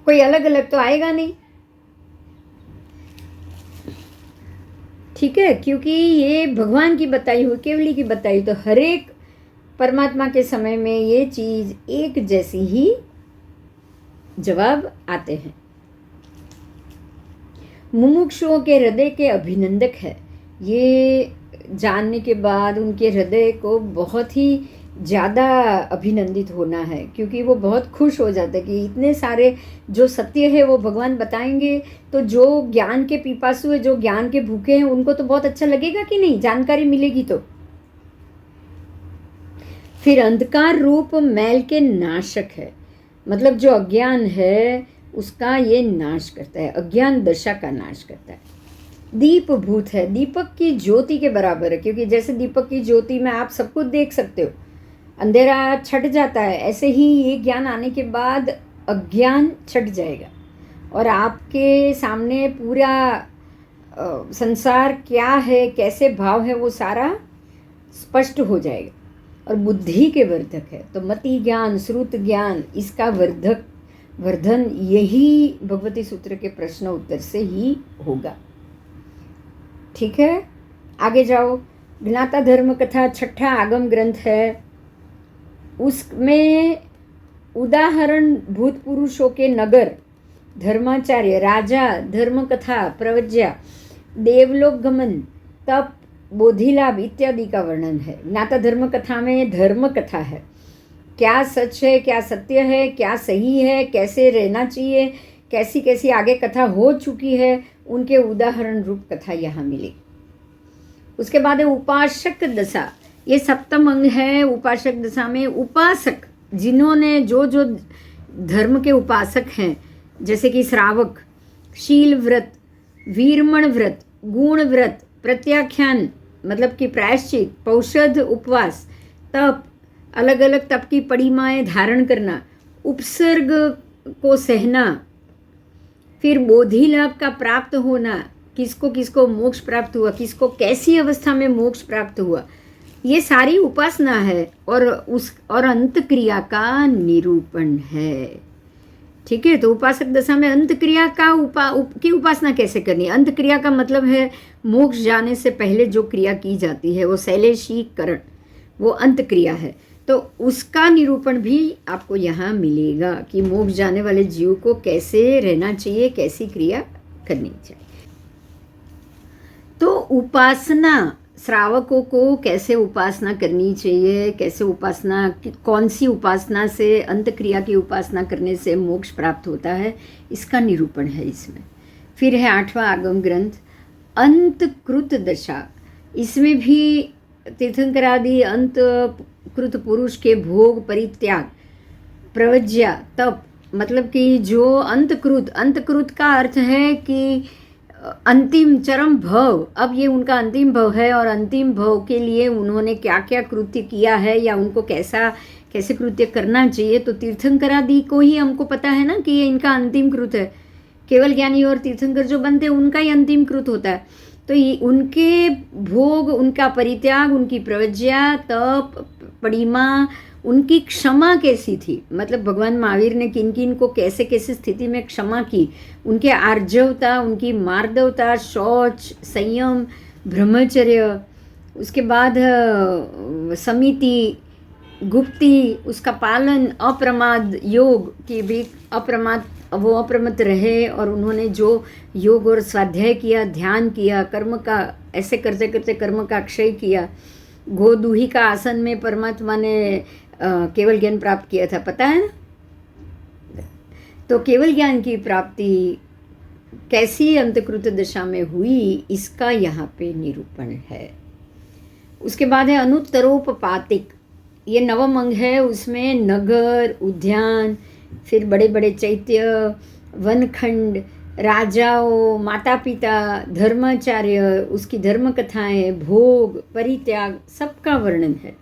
कोई अलग अलग तो आएगा नहीं। ठीक है, क्योंकि ये भगवान की बताई हुई, केवली की बताई, तो हर एक परमात्मा के समय में ये चीज़ एक जैसी ही जवाब आते हैं। मुमुक्षुओं के हृदय के अभिनंदक है। ये जानने के बाद उनके हृदय को बहुत ही ज़्यादा अभिनंदित होना है, क्योंकि वो बहुत खुश हो जाते हैं कि इतने सारे जो सत्य है वो भगवान बताएंगे, तो जो ज्ञान के पिपासु है, जो ज्ञान के भूखे हैं, उनको तो बहुत अच्छा लगेगा कि नहीं, जानकारी मिलेगी तो। फिर अंधकार रूप मैल के नाशक है, मतलब जो अज्ञान है उसका ये नाश करता है, अज्ञान दशा का नाश करता है। दीप भूत है, दीपक की ज्योति के बराबर है, क्योंकि जैसे दीपक की ज्योति में आप सब कुछ देख सकते हो, अंधेरा छट जाता है, ऐसे ही ये ज्ञान आने के बाद अज्ञान छट जाएगा और आपके सामने पूरा संसार क्या है, कैसे भाव है, वो सारा स्पष्ट हो जाएगा। और बुद्धि के वर्धक है, तो मति ज्ञान, श्रुत ज्ञान, इसका वर्धन यही भगवती सूत्र के प्रश्न उत्तर से ही होगा। ठीक है, आगे जाओ। ज्ञाता धर्म कथा 6ठा आगम ग्रंथ है, उसमें उदाहरण भूत पुरुषों के नगर, धर्माचार्य, राजा, धर्म कथा, प्रवज्या, देवलोक गमन, तप, बोधिलाभ इत्यादि का वर्णन है। ज्ञाता धर्म कथा में धर्म कथा है, क्या सच है, क्या सत्य है, क्या सही है, कैसे रहना चाहिए, कैसी कैसी आगे कथा हो चुकी है, उनके उदाहरण रूप कथा यहाँ मिली। उसके बाद है उपासक दशा, ये सप्तम अंग है। उपासक दशा में उपासक, जिन्होंने जो जो धर्म के उपासक हैं, जैसे कि श्रावक, शील व्रत, वीरमण व्रत, गुण व्रत, प्रत्याख्यान मतलब कि प्रायश्चित, पौषध उपवास, तप, अलग अलग तप की परिमाएँ धारण करना, उपसर्ग को सहना, फिर बोधि लाभ का प्राप्त होना, किसको किसको मोक्ष प्राप्त हुआ, किसको कैसी अवस्था में मोक्ष प्राप्त हुआ, ये सारी उपासना है और अंत क्रिया का निरूपण है। ठीक है, तो उपासक दशा में अंत क्रिया का की उपासना कैसे करनी है। अंत क्रिया का मतलब है मोक्ष जाने से पहले जो क्रिया की जाती है, वो शैलेशीकरण, वो अंत क्रिया है। तो उसका निरूपण भी आपको यहाँ मिलेगा कि मोक्ष जाने वाले जीव को कैसे रहना चाहिए, कैसी क्रिया करनी चाहिए। तो उपासना, श्रावकों को कैसे उपासना करनी चाहिए, कैसे उपासना, कौन सी उपासना से, अंत क्रिया की उपासना करने से मोक्ष प्राप्त होता है, इसका निरूपण है इसमें। फिर है 8वां आगम ग्रंथ अंतकृत दशा, इसमें भी तीर्थंकरादि अंतकृत पुरुष के भोग परित्याग, प्रवज्या, तप, मतलब कि जो अंतकृत का अर्थ है कि अंतिम चरम भव। अब ये उनका अंतिम भव है और अंतिम भव के लिए उन्होंने क्या क्या कृत्य किया है या उनको कैसे कृत्य करना चाहिए, तो तीर्थंकरादि को ही हमको पता है ना कि ये इनका अंतिम कृत है। केवल ज्ञानी और तीर्थंकर जो बनते हैं उनका ही अंतिम कृत होता है। तो ये उनके भोग, उनका परित्याग, उनकी प्रवज्या, तप, पड़िमा, उनकी क्षमा कैसी थी, मतलब भगवान महावीर ने किन किन को कैसे कैसे स्थिति में क्षमा की, उनके आर्जवता, उनकी मार्दवता, शौच, संयम, ब्रह्मचर्य, उसके बाद समिति, गुप्ती, उसका पालन, अप्रमाद योग की भी वो अप्रमत्त रहे और उन्होंने जो योग और स्वाध्याय किया, ध्यान किया, कर्म का ऐसे करते करते कर्म का क्षय किया। गोदूही का आसन में परमात्मा ने केवल ज्ञान प्राप्त किया था, पता है ना। तो केवल ज्ञान की प्राप्ति कैसी अंतकृत दशा में हुई, इसका यहाँ पे निरूपण है। उसके बाद है अनुत्तरोपपातिक, ये नवम अंग है। उसमें नगर, उद्यान, फिर बड़े बड़े चैत्य, वनखंड, राजाओं, माता पिता, धर्माचार्य, उसकी धर्म कथाएं, भोग, परित्याग, सबका वर्णन है।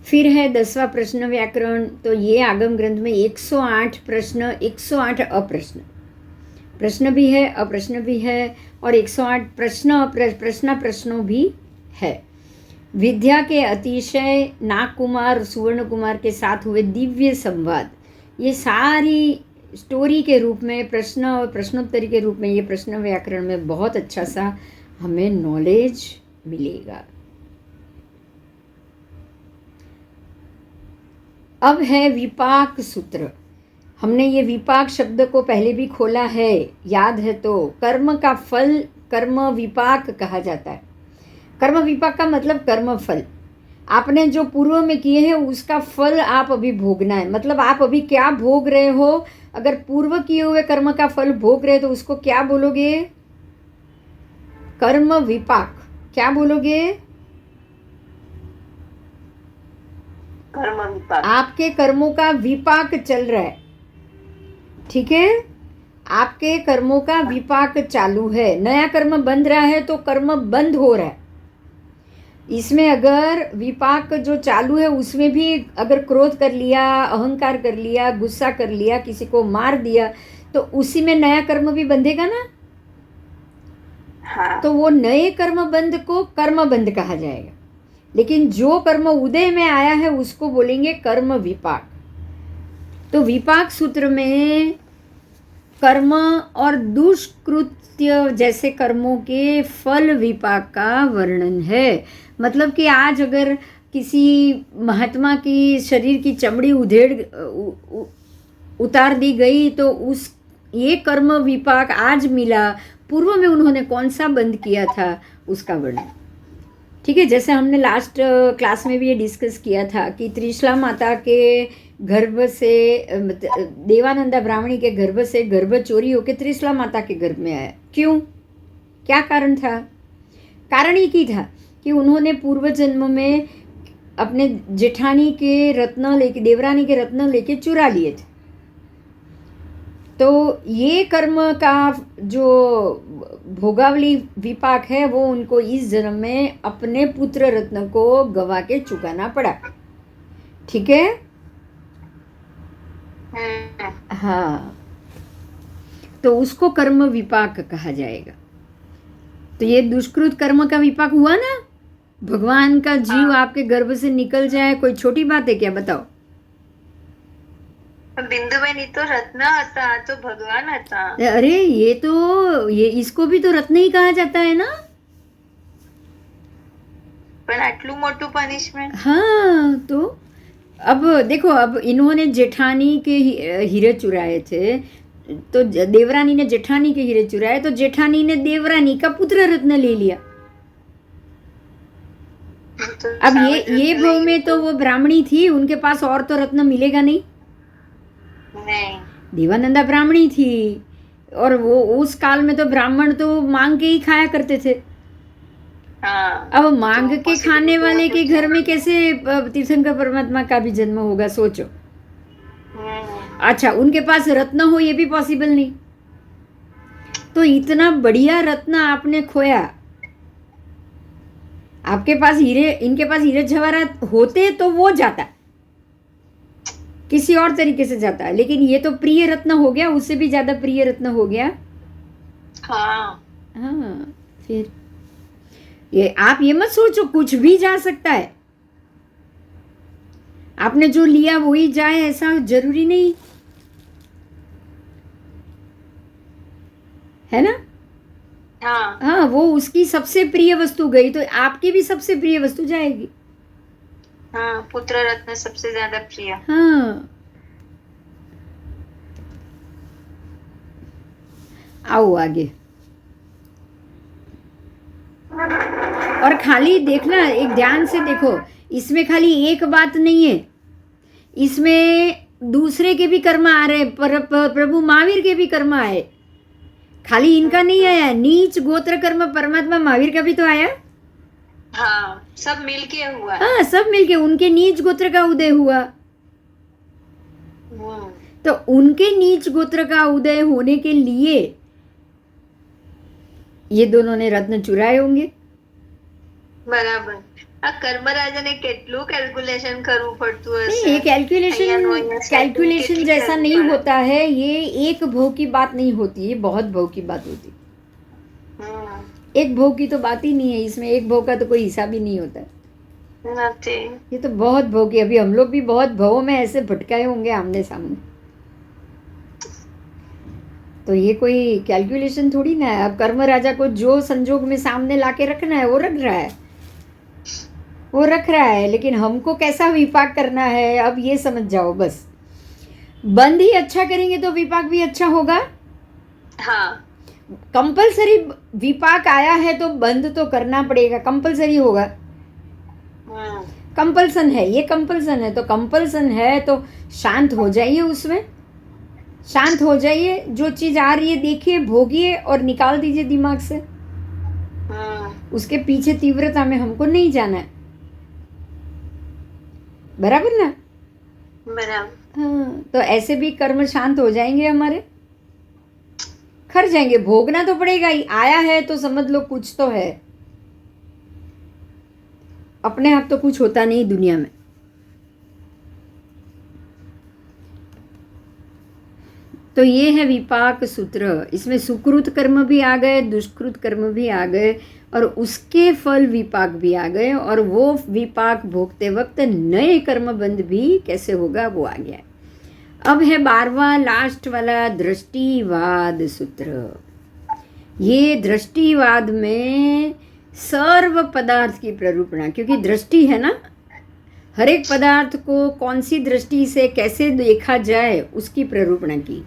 फिर है 10वां प्रश्न व्याकरण। तो ये आगम ग्रंथ में 108 प्रश्न, 108 अप्रश्न, प्रश्न भी है अप्रश्न भी है, और 108 प्रश्नों भी है। विद्या के अतिशय नाग कुमार, सुवर्ण कुमार के साथ हुए दिव्य संवाद, ये सारी स्टोरी के रूप में, प्रश्न और प्रश्नोत्तरी के रूप में, ये प्रश्न व्याकरण में बहुत अच्छा सा हमें नॉलेज मिलेगा। अब है विपाक सूत्र। हमने ये विपाक शब्द को पहले भी खोला है, याद है तो। कर्म का फल कर्म विपाक कहा जाता है। कर्म विपाक का मतलब कर्म फल, आपने जो पूर्व में किए हैं उसका फल आप अभी भोगना है। मतलब आप अभी क्या भोग रहे हो, अगर पूर्व किए हुए कर्म का फल भोग रहे तो उसको क्या बोलोगे? कर्म विपाक। क्या बोलोगे? कर्म विपाक। आपके कर्मों का विपाक चल रहा है, ठीक है, आपके कर्मों का विपाक चालू है। नया कर्म बंध रहा है तो कर्म बंद हो रहा है। इसमें अगर विपाक जो चालू है उसमें भी अगर क्रोध कर लिया, अहंकार कर लिया, गुस्सा कर लिया, किसी को मार दिया, तो उसी में नया कर्म भी बंधेगा ना। हाँ। तो वो नए कर्म बंध को कर्म बंध कहा जाएगा। लेकिन जो कर्म उदय में आया है उसको बोलेंगे कर्म विपाक। तो विपाक सूत्र में कर्म और दुष्कृत्य जैसे कर्मों के फल विपाक का वर्णन है। मतलब कि आज अगर किसी महात्मा की शरीर की चमड़ी उतार दी गई तो उस ये कर्म विपाक आज मिला, पूर्व में उन्होंने कौन सा बंद किया था उसका वर्णन। ठीक है, जैसे हमने लास्ट क्लास में भी ये डिस्कस किया था कि त्रिशला माता के गर्भ से, देवानंदा ब्राह्मणी के गर्भ से गर्भ चोरी होकर त्रिशला माता के गर्भ में आया। क्यों? क्या कारण था? कारण ये की था कि उन्होंने पूर्व जन्म में अपने जेठानी के रत्न लेके, देवरानी के रत्न लेके चुरा लिए थे। तो ये कर्म का जो भोगावली विपाक है वो उनको इस जन्म में अपने पुत्र रत्न को गवा के चुकाना पड़ा। ठीक है, हाँ, तो उसको कर्म विपाक कहा जाएगा। तो ये दुष्कृत कर्म का विपाक हुआ ना। भगवान का जीव आपके गर्भ से निकल जाए, कोई छोटी बात है क्या? बताओ। बिंदुबेन तो रत्न था, तो भगवान था। अरे ये इसको भी तो रत्न ही कहा जाता है ना। पर आटलू मोटू पनिशमेंट। हाँ, तो अब देखो, अब इन्होंने जेठानी के हीरे चुराए थे, तो देवरानी ने जेठानी के हीरे चुराए, तो जेठानी ने देवरानी का पुत्र रत्न ले लिया। तो अब ये भाव में तो वो ब्राह्मणी थी, उनके पास और तो रत्न मिलेगा नहीं। देवानंदा ब्राह्मणी थी और वो उस काल में तो ब्राह्मण तो मांग के ही खाया करते थे। हाँ, अब मांग के खाने वाले के घर में कैसे तीर्थंकर परमात्मा का भी जन्म होगा, सोचो। अच्छा, उनके पास रत्न हो ये भी पॉसिबल नहीं। तो इतना बढ़िया रत्न आपने खोया। आपके पास हीरे, इनके पास हीरे जवाहरात होते तो वो जाता, किसी और तरीके से जाता है, लेकिन ये तो प्रिय रत्न हो गया, उससे भी ज्यादा प्रिय रत्न हो गया। हाँ हाँ, फिर ये आप ये मत सोचो कुछ भी जा सकता है। आपने जो लिया वही जाए ऐसा जरूरी नहीं है ना। हाँ हाँ, वो उसकी सबसे प्रिय वस्तु गई तो आपकी भी सबसे प्रिय वस्तु जाएगी। हाँ, पुत्र रत्न सबसे ज्यादा प्रिय। हाँ, आओ आगे। और खाली देखना, एक ध्यान से देखो, इसमें खाली एक बात नहीं है, इसमें दूसरे के भी कर्म आ रहे, प्रभु महावीर के भी कर्म आए, खाली इनका नहीं आया। नीच गोत्र कर्म परमात्मा महावीर का भी तो आया। हाँ, सब मिलके हुआ है। हाँ, सब मिलके उनके नीच गोत्र का उदय हुआ। तो उनके नीच गोत्र का उदय होने के लिए ये दोनों ने रत्न चुराए होंगे। બરાબર. આ કર્મરાજાને કેટલું કેલ્ક્યુલેશન કરવું પડતું नहीं, હશે. ये कैलकुलेशन जैसा नहीं होता है, ये एक भव की बात नहीं होती, ये बहुत भव की बात होती। एक भव की तो बात ही नहीं है, इसमें एक भव का तो कोई हिसाब ही नहीं होता। નથી. ये तो बहुत भव की, अभी हम लोग भी बहुत भवों में ऐसे भटकाए होंगे आमने सामने। तो ये कोई कैलकुलेशन थोड़ी ना है। अब कर्म राजा को जो संजोग में सामने लाके रखना है वो रख रहा है, वो रख रहा है, लेकिन हमको कैसा विपाक करना है अब ये समझ जाओ बस। बंद ही अच्छा करेंगे तो विपाक भी अच्छा होगा। हाँ, कंपलसरी विपाक आया है तो बंद तो करना पड़ेगा, कंपलसरी होगा। कंपल्सन है, ये कंपल्सन है, तो कंपल्सन है तो शांत हो जाइए, उसमें शांत हो जाइए। जो चीज आ रही है देखिए, भोगिए और निकाल दीजिए दिमाग से। उसके पीछे तीव्रता में हमको नहीं जाना है, बराबर ना। बराबर. हाँ, तो ऐसे भी कर्म शांत हो जाएंगे हमारे, खर जाएंगे। भोगना तो पड़ेगा ही, आया है तो समझ लो कुछ तो है, अपने आप तो कुछ होता नहीं दुनिया में। तो ये है विपाक सूत्र। इसमें सुकृत कर्म भी आ गए, दुष्कृत कर्म भी आ गए, और उसके फल विपाक भी आ गए, और वो विपाक भोगते वक्त नए कर्म बंध भी कैसे होगा वो आ गया। अब है 12वां लास्ट वाला दृष्टिवाद सूत्र। ये दृष्टिवाद में सर्व पदार्थ की प्ररूपणा, क्योंकि दृष्टि है ना, हर एक पदार्थ को कौन सी दृष्टि से कैसे देखा जाए उसकी प्ररूपणा की।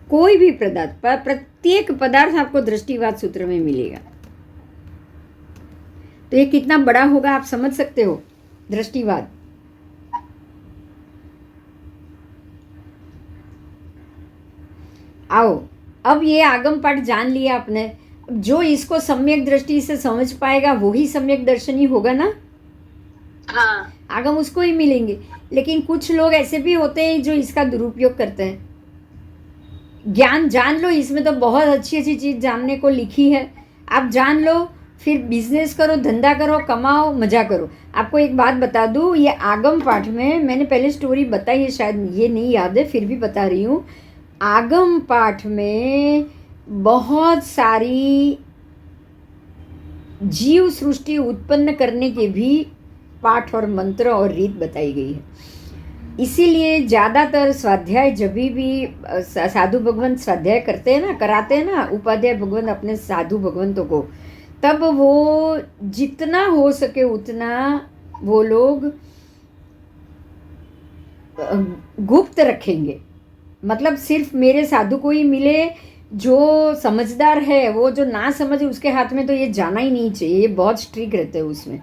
कोई भी पदार्थ, प्रत्येक पदार्थ आपको दृष्टिवाद सूत्र में मिलेगा। तो ये कितना बड़ा होगा आप समझ सकते हो, दृष्टिवाद। आओ, अब ये आगम पाठ जान लिया आपने। जो इसको सम्यक दृष्टि से समझ पाएगा वही सम्यक दर्शनी होगा ना। हाँ, आगम उसको ही मिलेंगे। लेकिन कुछ लोग ऐसे भी होते हैं जो इसका दुरुपयोग करते हैं। ज्ञान जान लो, इसमें तो बहुत अच्छी अच्छी चीज जानने को लिखी है, आप जान लो, फिर बिजनेस करो, धंधा करो, कमाओ, मजा करो। आपको एक बात बता दूं, ये आगम पाठ में मैंने पहले स्टोरी बताई है, शायद ये नहीं याद है, फिर भी बता रही हूँ। आगम पाठ में बहुत सारी जीव सृष्टि उत्पन्न करने के भी पाठ और मंत्र और रीत बताई गई है। इसीलिए ज़्यादातर स्वाध्याय जब भी साधु भगवंत स्वाध्याय करते हैं ना, कराते हैं ना उपाध्याय भगवंत अपने साधु भगवंतों को, तब वो जितना हो सके उतना वो लोग गुप्त रखेंगे। मतलब सिर्फ मेरे साधु को ही मिले, जो समझदार है, वो जो ना समझे उसके हाथ में तो ये जाना ही नहीं चाहिए, ये बहुत स्ट्रिक्ट रहते हैं उसमें।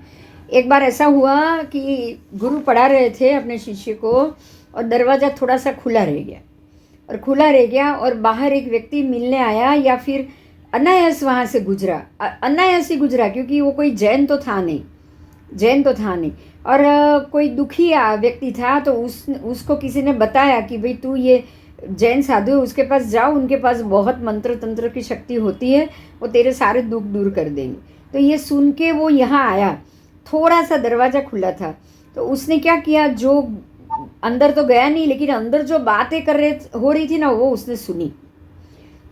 एक बार ऐसा हुआ कि गुरु पढ़ा रहे थे अपने शिष्य को, और दरवाज़ा थोड़ा सा खुला रह गया, और बाहर एक व्यक्ति मिलने आया, या फिर अनायास वहाँ से गुजरा, अनायास ही गुजरा, क्योंकि वो कोई जैन तो था नहीं, जैन तो था नहीं। और कोई दुखी व्यक्ति था तो उसको किसी ने बताया कि भाई तू ये जैन साधु है, उसके पास जाओ, उनके पास बहुत मंत्र तंत्र की शक्ति होती है, वो तेरे सारे दुख दूर कर देंगे। तो ये सुन के वो यहाँ आया, थोड़ा सा दरवाज़ा खुला था, तो उसने क्या किया, जो अंदर तो गया नहीं, लेकिन अंदर जो बातें हो रही थी ना, वो उसने सुनी।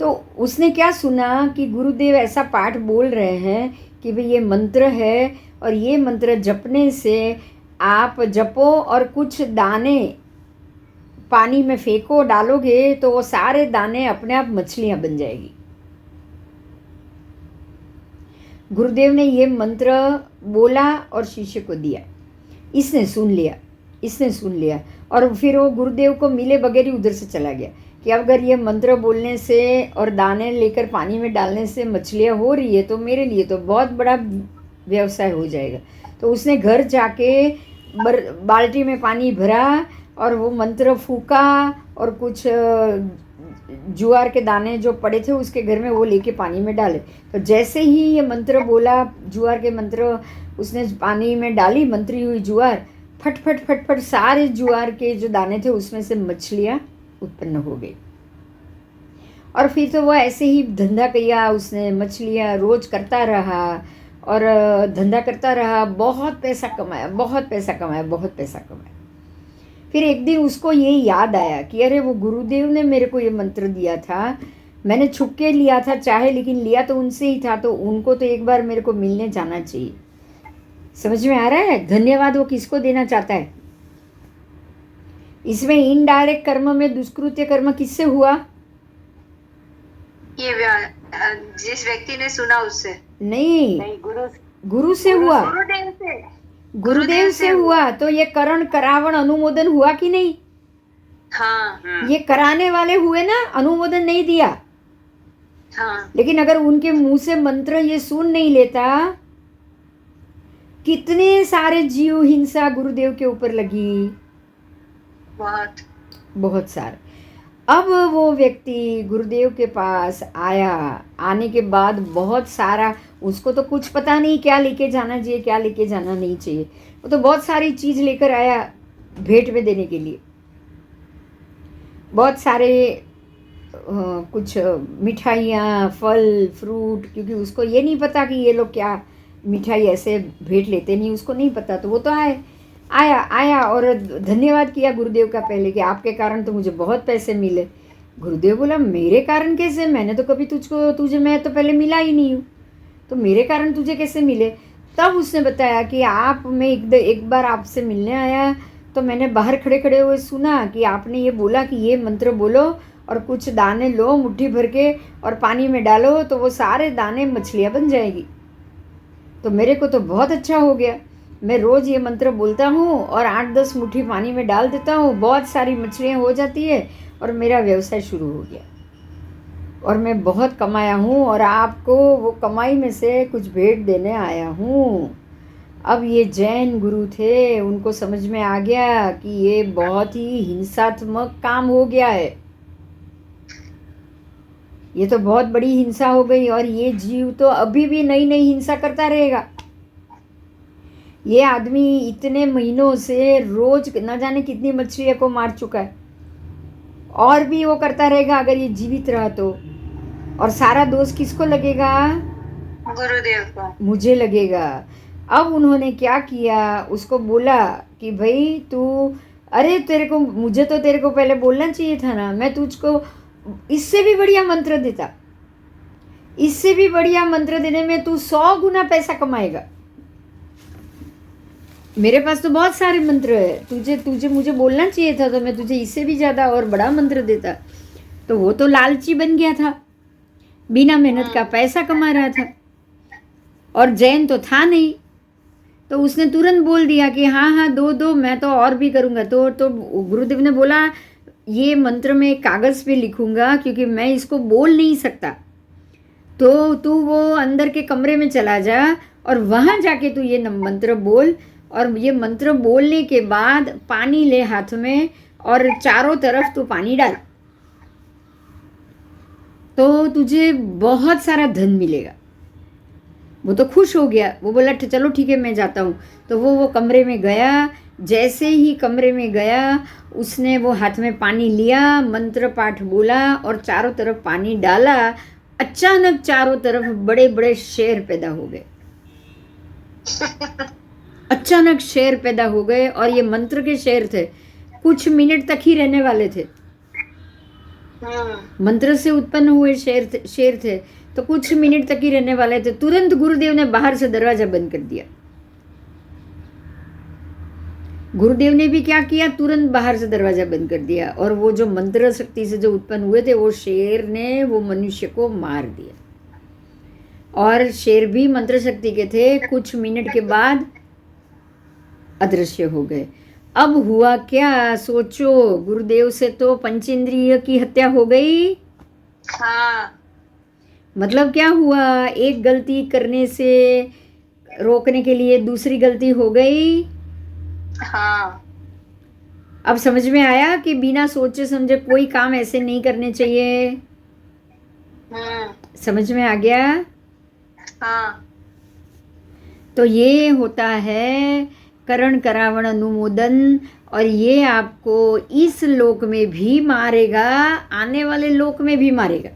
तो उसने क्या सुना कि गुरुदेव ऐसा पाठ बोल रहे हैं कि भाई ये मंत्र है, और ये मंत्र जपने से आप जपो और कुछ दाने पानी में फेंको, डालोगे तो वो सारे दाने अपने आप मछलियां बन जाएगी। गुरुदेव ने ये मंत्र बोला और शिष्य को दिया, इसने सुन लिया और फिर वो गुरुदेव को मिले बगैर ही उधर से चला गया कि अगर ये मंत्र बोलने से और दाने लेकर पानी में डालने से मछलियाँ हो रही है तो मेरे लिए तो बहुत बड़ा व्यवसाय हो जाएगा। तो उसने घर जाके बाल्टी में पानी भरा और वो मंत्र फूका और कुछ जुआर के दाने जो पड़े थे उसके घर में वो लेके पानी में डाले। तो जैसे ही ये मंत्र बोला, जुआर के मंत्र उसने पानी में डाली, मंत्री हुई जुआर, फट फट फट फट सारे जुआर के जो दाने थे उसमें से मछलियाँ उत्पन्न हो गई। और फिर तो वो ऐसे ही धंधा किया, उसने मछलियाँ रोज करता रहा और धंधा करता रहा, बहुत पैसा कमाया। फिर एक दिन उसको ये याद आया कि अरे वो गुरुदेव ने मेरे को ये मंत्र दिया था, मैंने छुप के लिया था चाहे, लेकिन लिया तो उनसे ही था, तो उनको तो एक बार मेरे को मिलने जाना चाहिए। समझ में आ रहा है धन्यवाद वो किसको देना चाहता है। इसमें इनडायरेक्ट कर्म में दुष्कृत्य कर्म किससे हुआ? ये जिस व्यक्ति ने सुना उससे नहीं, गुरु से हुआ, गुरुदेव से हुआ। तो ये करण करावण अनुमोदन हुआ कि नहीं? हाँ, ये कराने वाले हुए ना, अनुमोदन नहीं दिया। हाँ। लेकिन अगर उनके मुंह से मंत्र ये सुन नहीं लेता, कितने सारे जीव हिंसा गुरुदेव के ऊपर लगी, बहुत सारे। अब वो व्यक्ति गुरुदेव के पास आया, आने के बाद बहुत सारा, उसको तो कुछ पता नहीं क्या लेके जाना चाहिए क्या लेके जाना नहीं चाहिए, वो तो बहुत सारी चीज़ लेकर आया भेंट में देने के लिए, बहुत सारे कुछ मिठाइयाँ, फल फ्रूट, क्योंकि उसको ये नहीं पता कि ये लोग क्या मिठाई ऐसे भेंट लेते नहीं, उसको नहीं पता। तो वो तो आया और धन्यवाद किया गुरुदेव का पहले कि आपके कारण तो मुझे बहुत पैसे मिले। गुरुदेव बोला मेरे कारण कैसे, मैंने तो कभी तुझे मैं तो पहले मिला ही नहीं हूँ, तो मेरे कारण तुझे कैसे मिले? तब उसने बताया कि मैं एक बार आपसे मिलने आया तो मैंने बाहर खड़े खड़े हुए सुना कि आपने ये बोला कि ये मंत्र बोलो और कुछ दाने लो मुट्ठी भर के और पानी में डालो तो वो सारे दाने मछलियाँ बन जाएगी। तो मेरे को तो बहुत अच्छा हो गया, मैं रोज़ ये मंत्र बोलता हूँ और 8-10 मुट्ठी पानी में डाल देता हूँ, बहुत सारी मछलियाँ हो जाती है और मेरा व्यवसाय शुरू हो गया और मैं बहुत कमाया हूँ और आपको वो कमाई में से कुछ भेंट देने आया हूँ। अब ये जैन गुरु थे, उनको समझ में आ गया कि ये बहुत ही हिंसात्मक काम हो गया है, ये तो बहुत बड़ी हिंसा हो गई और ये जीव तो अभी भी नई नई हिंसा करता रहेगा। ये आदमी इतने महीनों से रोज न जाने कितनी मछलियों को मार चुका है और भी वो करता रहेगा अगर ये जीवित रहा तो। और सारा दोष किसको लगेगा? गुरुदेव को, मुझे लगेगा। अब उन्होंने क्या किया, उसको बोला कि भाई तू, अरे मुझे तो तेरे को पहले बोलना चाहिए था ना, मैं तुझको इससे भी बढ़िया मंत्र देता, इससे भी बढ़िया मंत्र देने में तू 100 गुना पैसा कमाएगा। मेरे पास तो बहुत सारे मंत्र है, तुझे मुझे बोलना चाहिए था तो मैं तुझे इससे भी ज़्यादा और बड़ा मंत्र देता। तो वो तो लालची बन गया था, बिना मेहनत का पैसा कमा रहा था और जैन तो था नहीं, तो उसने तुरंत बोल दिया कि हाँ दो मैं तो और भी करूँगा। तो गुरुदेव ने बोला ये मंत्र मैं कागज़ पे लिखूँगा क्योंकि मैं इसको बोल नहीं सकता, तो तू वो अंदर के कमरे में चला जा और वहाँ जाके तू ये मंत्र बोल और ये मंत्र बोलने के बाद पानी ले हाथ में और चारों तरफ तू पानी डाल, तो तुझे बहुत सारा धन मिलेगा। वो तो खुश हो गया, वो बोला चलो ठीक है मैं जाता हूँ। तो वो कमरे में गया। जैसे ही कमरे में गया उसने वो हाथ में पानी लिया, मंत्र पाठ बोला और चारों तरफ पानी डाला। अचानक चारों तरफ बड़े बड़े शेर पैदा हो गए। अचानक शेर पैदा हो गए और ये मंत्र के शेर थे, कुछ मिनट तक ही रहने वाले थे। मंत्र से उत्पन्न हुए शेर थे तो कुछ मिनट तक ही रहने वाले थे। तुरंत गुरुदेव ने बाहर से दरवाजा बंद कर दिया। गुरुदेव ने भी क्या किया, तुरंत बाहर से दरवाजा बंद कर दिया और वो जो मंत्र शक्ति से जो उत्पन्न हुए थे वो शेर ने वो मनुष्य को मार दिया और शेर भी मंत्र शक्ति के थे। कुछ मिनट के बाद अदृश्य हो गए। अब हुआ क्या सोचो, गुरुदेव से तो पंचेंद्रिय की हत्या हो गई। हाँ। मतलब क्या हुआ, एक गलती करने से रोकने के लिए दूसरी गलती हो गई। हाँ। अब समझ में आया कि बिना सोचे समझे कोई काम ऐसे नहीं करने चाहिए। समझ में आ गया। हाँ। तो ये होता है करण करावण अनुमोदन और ये आपको इस लोक में भी मारेगा, आने वाले लोक में भी मारेगा।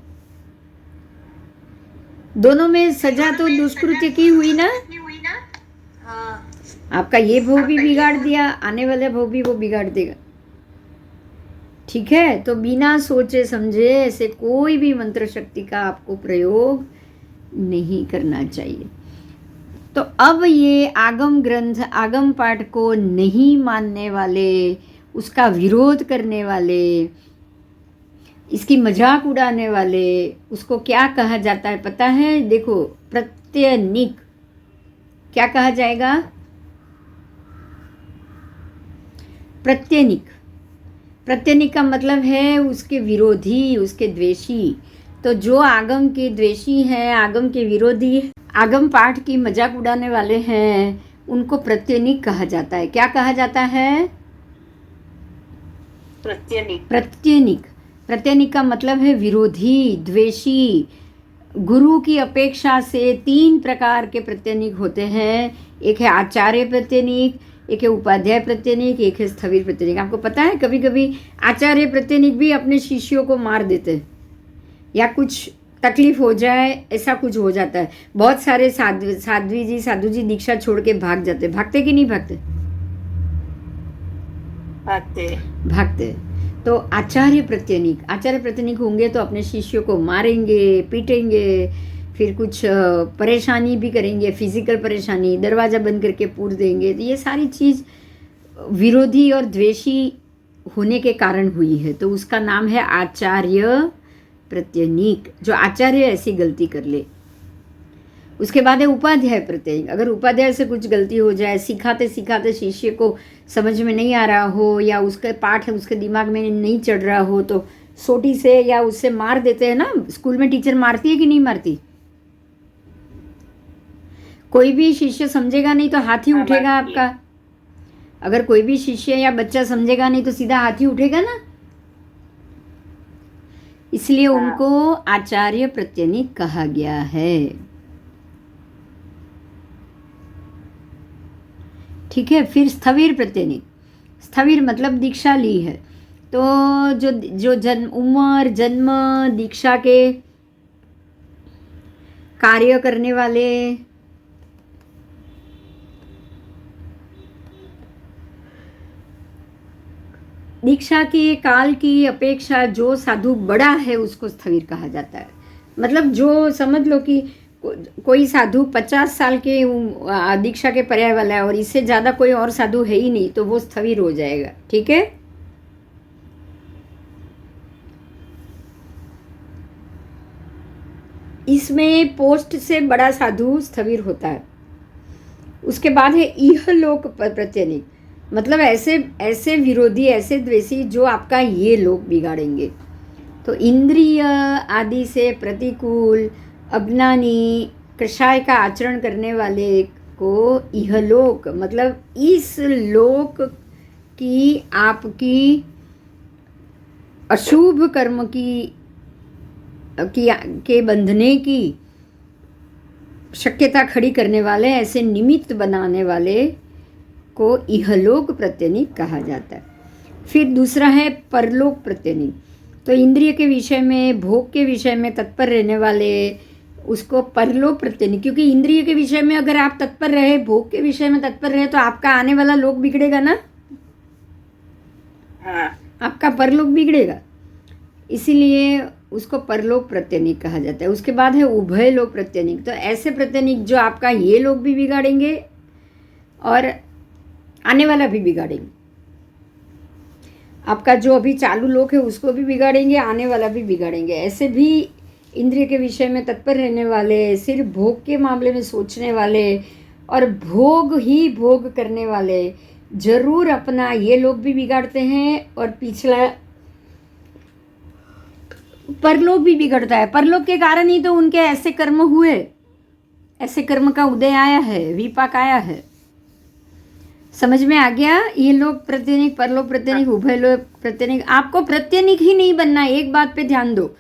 दोनों में सजा तो दुष्कृत्य की हुई ना। हाँ। आपका ये भव भी बिगाड़ दिया, आने वाले भव भी वो बिगाड़ देगा। ठीक है, तो बिना सोचे समझे ऐसे कोई भी मंत्र शक्ति का आपको प्रयोग नहीं करना चाहिए। तो अब ये आगम ग्रंथ, आगम पाठ को नहीं मानने वाले, उसका विरोध करने वाले, इसकी मजाक उड़ाने वाले, उसको क्या कहा जाता है पता है? देखो, प्रत्यनिक। क्या कहा जाएगा? प्रत्यनिक। प्रत्यनिक का मतलब है उसके विरोधी, उसके द्वेषी। तो जो आगम के द्वेषी हैं, आगम के विरोधी, आगम पाठ की मजाक उड़ाने वाले हैं, उनको प्रत्यनिक कहा जाता है। क्या कहा जाता है? प्रत्यनिक। प्रत्यनिक। प्रत्यनिक का मतलब है विरोधी, द्वेषी। गुरु की अपेक्षा से 3 प्रकार के प्रत्यनिक होते हैं। एक है आचार्य प्रत्यनिक, एक है उपाध्याय प्रत्यनिक, एक है स्थविर प्रत्यनिक। आपको पता है कभी कभी आचार्य प्रत्यनिक भी अपने शिष्यों को मार देते हैं या कुछ तकलीफ हो जाए, ऐसा कुछ हो जाता है। बहुत सारे साधु जी दीक्षा छोड़ के भाग जाते। भागते कि नहीं भागते? भागते। तो आचार्य प्रत्यनिक होंगे तो अपने शिष्यों को मारेंगे, पीटेंगे, फिर कुछ परेशानी भी करेंगे, फिजिकल परेशानी, दरवाज़ा बंद करके पूर देंगे। तो ये सारी चीज़ विरोधी और द्वेषी होने के कारण हुई है। तो उसका नाम है आचार्य प्रत्यनिक, जो आचार्य ऐसी गलती कर ले। उसके बाद है उपाध्याय प्रत्यनिक। अगर उपाध्याय से कुछ गलती हो जाए, सिखाते सिखाते शिष्य को समझ में नहीं आ रहा हो या उसके पाठ उसके दिमाग में नहीं चढ़ रहा हो तो सोटी से या उससे मार देते हैं ना। स्कूल में टीचर मारती है कि नहीं मारती? कोई भी शिष्य समझेगा नहीं तो हाथ ही उठेगा आपका। अगर कोई भी शिष्य या बच्चा समझेगा नहीं तो सीधा हाथ ही उठेगा ना। इसलिए उनको आचार्य प्रत्यनिक कहा गया है। ठीक है, फिर स्थविर प्रत्यनिक। स्थविर मतलब दीक्षा ली है तो जो जन्म दीक्षा के कार्य करने वाले, दीक्षा के काल की अपेक्षा जो साधु बड़ा है उसको स्थविर कहा जाता है। मतलब जो समझ लो कि कोई साधु 50 साल के दीक्षा के पर्याय वाला है और इससे ज़्यादा कोई और साधु है ही नहीं तो वो स्थविर हो जाएगा। ठीक है, इसमें पोस्ट से बड़ा साधु स्थविर होता है। उसके बाद है इहलोक प्रत्यनिक। मतलब ऐसे विरोधी, ऐसे द्वेषी जो आपका ये लोक बिगाड़ेंगे। तो इंद्रिय आदि से प्रतिकूल, अज्ञानी, कषाय का आचरण करने वाले को इहलोक मतलब इस लोक की आपकी अशुभ कर्म के बंधने की शक्यता खड़ी करने वाले, ऐसे निमित्त बनाने वाले को इहलोक प्रत्यनिक कहा जाता है। फिर दूसरा है परलोक प्रत्यनिक। तो इंद्रिय के विषय में, भोग के विषय में तत्पर रहने वाले उसको परलोक प्रत्यनिक, क्योंकि इंद्रिय के विषय में अगर आप तत्पर रहे, भोग के विषय में तत्पर रहे, तो आपका आने वाला लोक बिगड़ेगा ना, हाँ, आपका परलोक बिगड़ेगा, इसीलिए उसको परलोक प्रत्यनिक कहा जाता है। उसके बाद है उभय लोक प्रत्यनिक। तो ऐसे प्रत्यनिक जो आपका ये लोक भी बिगाड़ेंगे और आने वाला भी बिगाड़ेंगे। आपका जो अभी चालू लोक है उसको भी बिगाड़ेंगे, आने वाला भी बिगाड़ेंगे। ऐसे भी इंद्रिय के विषय में तत्पर रहने वाले, सिर्फ भोग के मामले में सोचने वाले और भोग ही भोग करने वाले जरूर अपना ये लोक भी बिगाड़ते हैं और पिछला परलोक भी बिगड़ता है। परलोक के कारण ही तो उनके ऐसे कर्म हुए, ऐसे कर्म का उदय आया है, विपाक आया है। समझ में आ गया? ये लोक प्रत्यनिक, परलोक प्रत्यनिक, उभय लोक प्रत्यनिक। आपको प्रत्यनिक ही नहीं बनना, एक बात पे ध्यान दो।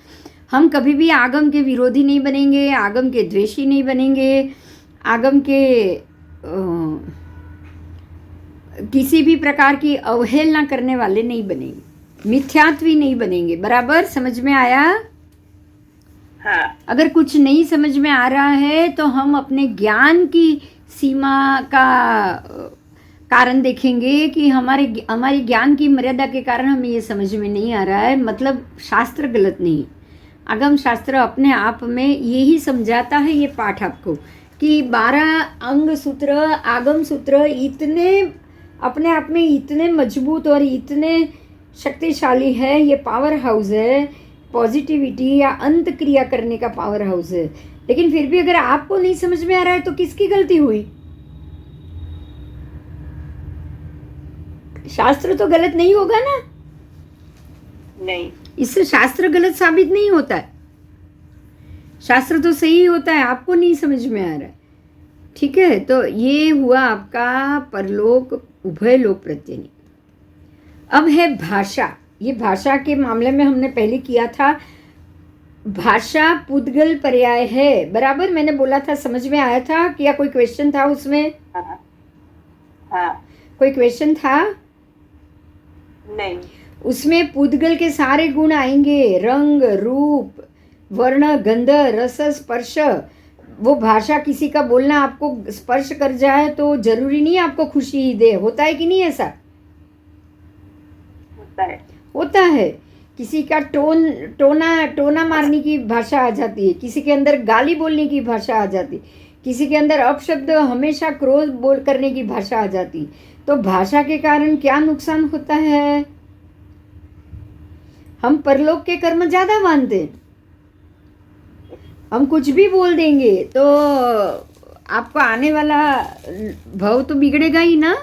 हम कभी भी आगम के विरोधी नहीं बनेंगे, आगम के द्वेषी नहीं बनेंगे, आगम के किसी भी प्रकार की अवहेलना करने वाले नहीं बनेंगे, मिथ्यात्वी नहीं बनेंगे। बराबर समझ में आया? हाँ, अगर कुछ नहीं समझ में आ रहा है तो हम अपने ज्ञान की सीमा का कारण देखेंगे कि हमारी ज्ञान की मर्यादा के कारण हमें ये समझ में नहीं आ रहा है, मतलब शास्त्र गलत नहीं। आगम शास्त्र अपने आप में यही समझाता है, ये पाठ आपको, कि 12 अंग सूत्र, आगम सूत्र इतने अपने आप में इतने मजबूत और इतने शक्तिशाली है, ये पावर हाउस है, पॉजिटिविटी या अंत क्रिया करने का पावर हाउस है। लेकिन फिर भी अगर आपको नहीं समझ में आ रहा है तो किसकी गलती हुई? शास्त्र तो गलत नहीं होगा ना, नहीं, इससे शास्त्र गलत साबित नहीं होता है, शास्त्र तो सही होता है, आपको नहीं समझ में आ रहा है। ठीक है, तो ये हुआ आपका परलोक उभय लोक प्रत्यनिक। अब है भाषा। ये भाषा के मामले में हमने पहले किया था, भाषा पुद्गल पर्याय है। बराबर मैंने बोला था, समझ में आया था? क्या कोई क्वेश्चन था उसमें? हाँ, हाँ, कोई क्वेश्चन था? नहीं, उसमें पुद्गल के सारे गुण आएंगे, रंग, रूप, वर्ण, गंध, रस, स्पर्श। वो भाषा किसी का बोलना आपको स्पर्श कर जाए तो जरूरी नहीं आपको खुशी ही दे। होता है कि नहीं ऐसा? होता है, होता है। किसी का टोना मारने की भाषा आ जाती है, किसी के अंदर गाली बोलने की भाषा आ जाती है, किसी के अंदर अपशब्द हमेशा क्रोध बोल करने की भाषा आ जाती। तो भाषा के कारण क्या नुकसान होता है? हम परलोक के कर्म ज्यादा मानते हैं, हम कुछ भी बोल देंगे तो आपको आने वाला भाव तो बिगड़ेगा ही ना।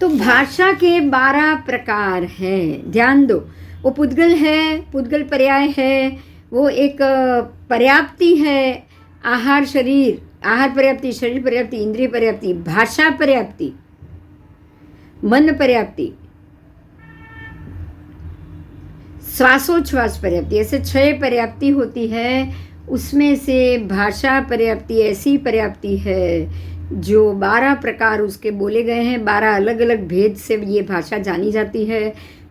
तो भाषा के 12 प्रकार हैं, ध्यान दो। वो पुद्गल है, पुद्गल पर्याय है, वो एक पर्याप्ति है, आहार शरीर, आहार पर्याप्ति, शरीर पर्याप्ति, इंद्रिय पर्याप्ति, भाषा पर्याप्ति, मन पर्याप्ति, श्वासोच्छ्वास पर्याप्ति, ऐसे 6 पर्याप्ति होती है। उसमें से भाषा पर्याप्ति ऐसी पर्याप्ति है जो 12 प्रकार उसके बोले गए हैं, 12 अलग अलग भेद से ये भाषा जानी जाती है।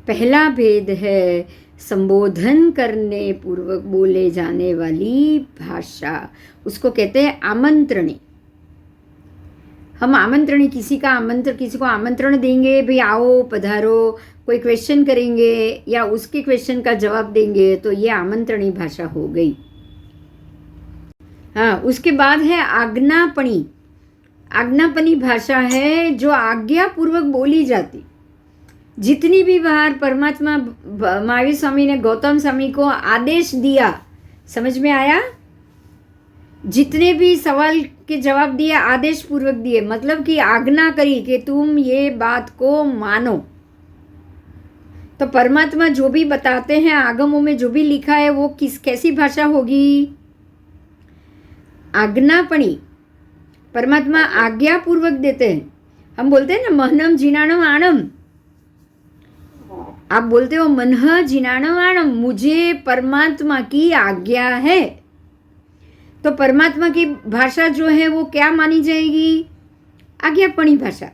पहला भेद है संबोधन करने पूर्वक बोले जाने वाली भाषा, उसको कहते हैं आमंत्रणी। हम आमंत्रणी, किसी को आमंत्रण देंगे, भाई आओ पधारो, कोई क्वेश्चन करेंगे या उसके क्वेश्चन का जवाब देंगे, तो ये आमंत्रणी भाषा हो गई। हाँ, उसके बाद है आज्ञापणी। आज्ञापनी भाषा है जो आज्ञा पूर्वक बोली जाती। जितनी भी बार परमात्मा महावीर स्वामी ने गौतम स्वामी को आदेश दिया, समझ में आया? जितने भी सवाल के जवाब दिए आदेश पूर्वक दिए, मतलब कि आज्ञा करी कि तुम ये बात को मानो। तो परमात्मा जो भी बताते हैं, आगमों में जो भी लिखा है, वो कैसी भाषा होगी? आज्ञापणी। परमात्मा आज्ञा पूर्वक देते हैं। हम बोलते हैं ना महनम जिनाणम आणम, आप बोलते हो मनह जिनाणम आणम, मुझे परमात्मा की आज्ञा है। तो परमात्मा की भाषा जो है वो क्या मानी जाएगी? आज्ञापणी भाषा।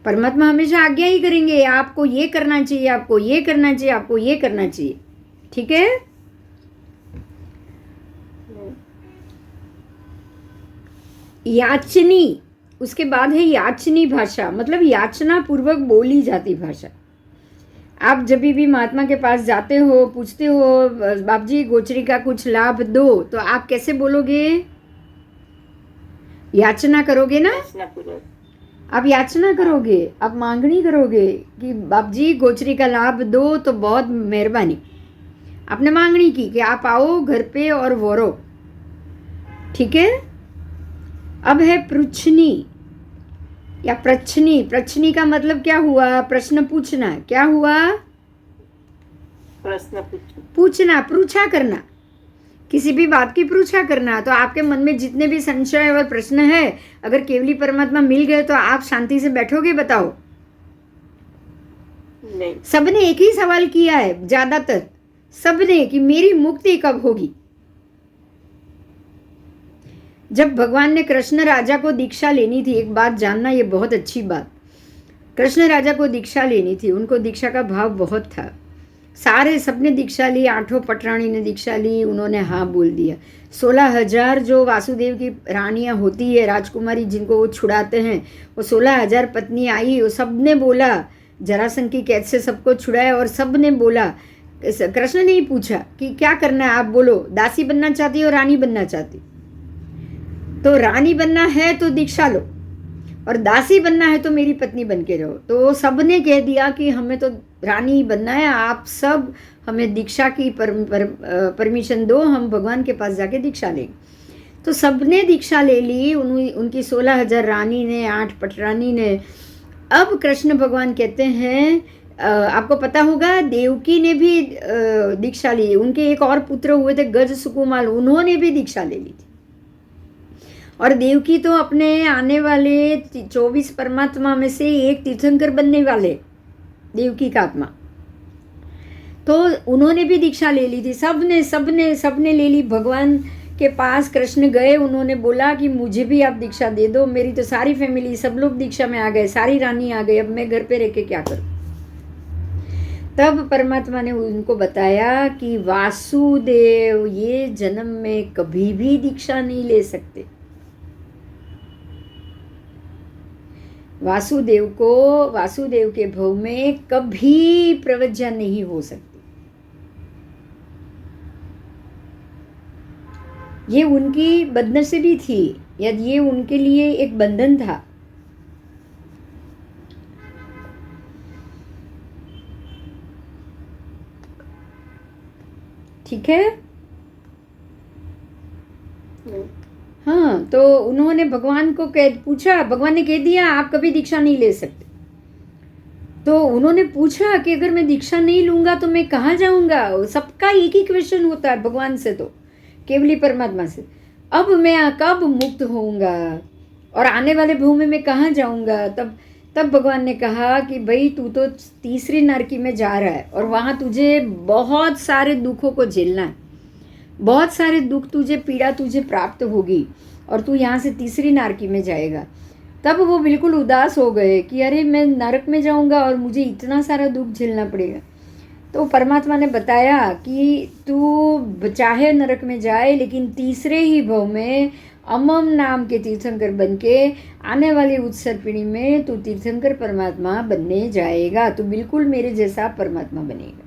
परमात्मा हमेशा आज्ञा ही करेंगे, आपको ये करना चाहिए, आपको ये करना चाहिए, आपको ये करना चाहिए। ठीक है। याचनी, उसके बाद है याचनी भाषा, मतलब याचना पूर्वक बोली जाती भाषा। आप जब भी महात्मा के पास जाते हो, पूछते हो बाप जी गोचरी का कुछ लाभ दो, तो आप कैसे बोलोगे? याचना करोगे ना, आप याचना करोगे, आप मांगनी करोगे कि बाप जी गोचरी का लाभ दो तो बहुत मेहरबानी। आपने मांगनी की कि आप आओ घर पे और वोरो। ठीक है। अब है पृच्छनी या प्रच्छनी। प्रच्छनी का मतलब क्या हुआ? प्रश्न पूछना। क्या हुआ? प्रश्न पूछना, पृच्छा करना, किसी भी बात की पृच्छा करना। तो आपके मन में जितने भी संशय और प्रश्न है, अगर केवली परमात्मा मिल गए तो आप शांति से बैठोगे? बताओ। नहीं। सबने एक ही सवाल किया है, ज्यादातर सबने, कि मेरी मुक्ति कब होगी। जब भगवान ने कृष्ण राजा को दीक्षा लेनी थी, एक बात जानना, ये बहुत अच्छी बात, कृष्ण राजा को दीक्षा लेनी थी, उनको दीक्षा का भाव बहुत था। सारे सबने दीक्षा ली, 8 पटरानी ने दीक्षा ली, उन्होंने हाँ बोल दिया। 16,000 जो वासुदेव की रानियां होती है, राजकुमारी, जिनको वो छुड़ाते हैं, वो 16,000 पत्नी आई, वो सब ने बोला, जरासंध की कैद से सबको छुड़ाया और सब ने बोला। कृष्ण ने ही पूछा कि क्या करना है, आप बोलो, दासी बनना चाहती हो, रानी बनना चाहती? तो रानी बनना है तो दीक्षा लो, और दासी बनना है तो मेरी पत्नी बन के रहो। तो सबने कह दिया कि हमें तो रानी बनना है, आप सब हमें दीक्षा की परमिशन दो, हम भगवान के पास जाके दीक्षा लेंगे। तो सबने दीक्षा ले ली, उनकी 16,000 रानी ने, 8 पटरानी ने। अब कृष्ण भगवान कहते हैं, आपको पता होगा देवकी ने भी दीक्षा ली, उनके एक और पुत्र हुए थे गज सुकुमाल, उन्होंने भी दीक्षा ले ली थी। और देवकी तो अपने आने वाले 24 परमात्मा में से एक तीर्थंकर बनने वाले, देवकी का आत्मा, तो उन्होंने भी दीक्षा ले ली थी। सबने सबने सबने ले ली। भगवान के पास कृष्ण गए, उन्होंने बोला कि मुझे भी आप दीक्षा दे दो, मेरी तो सारी फैमिली, सब लोग दीक्षा में आ गए, सारी रानी आ गई, अब मैं घर पे रह के क्या करूं? तब परमात्मा ने उनको बताया कि वासुदेव ये जन्म में कभी भी दीक्षा नहीं ले सकते। वासुदेव के भव में कभी प्रवज्जा नहीं हो सकती। ये उनकी बदनसीबी थी, या ये उनके लिए एक बंधन था। ठीक है। हाँ, तो उन्होंने भगवान को पूछा, भगवान ने कह दिया आप कभी दीक्षा नहीं ले सकते। तो उन्होंने पूछा कि अगर मैं दीक्षा नहीं लूंगा तो मैं कहाँ जाऊंगा? सबका एक ही क्वेश्चन होता है भगवान से, तो केवली परमात्मा से, अब मैं कब मुक्त होऊंगा और आने वाले भव में मैं कहाँ जाऊंगा? तब भगवान ने कहा कि भाई तू तो तीसरी नरकी में जा रहा है और वहाँ तुझे बहुत सारे दुखों को झेलना है, बहुत सारे दुख तुझे, पीड़ा तुझे प्राप्त होगी और तू यहाँ से तीसरी नरकी में जाएगा। तब वो बिल्कुल उदास हो गए कि अरे मैं नरक में जाऊँगा और मुझे इतना सारा दुख झेलना पड़ेगा। तो परमात्मा ने बताया कि तू चाहे नरक में जाए, लेकिन तीसरे ही भव में अमम नाम के तीर्थंकर बन के आने वाली उत्सर पीढ़ी में तू तीर्थंकर परमात्मा बनने जाएगा, तू बिल्कुल मेरे जैसा परमात्मा बनेगा।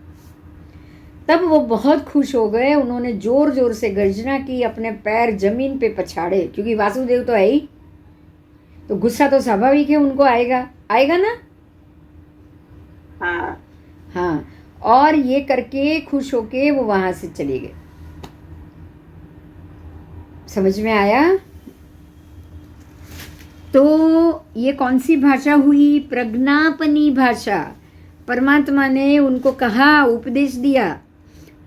तब वो बहुत खुश हो गए, उन्होंने जोर जोर से गर्जना की, अपने पैर जमीन पे पछाड़े, क्योंकि वासुदेव तो है ही, तो गुस्सा तो स्वाभाविक है उनको आएगा ना। हाँ, और ये करके खुश होके वो वहां से चले गए। समझ में आया? तो ये कौन सी भाषा हुई? प्रज्ञापनी भाषा। परमात्मा ने उनको कहा, उपदेश दिया,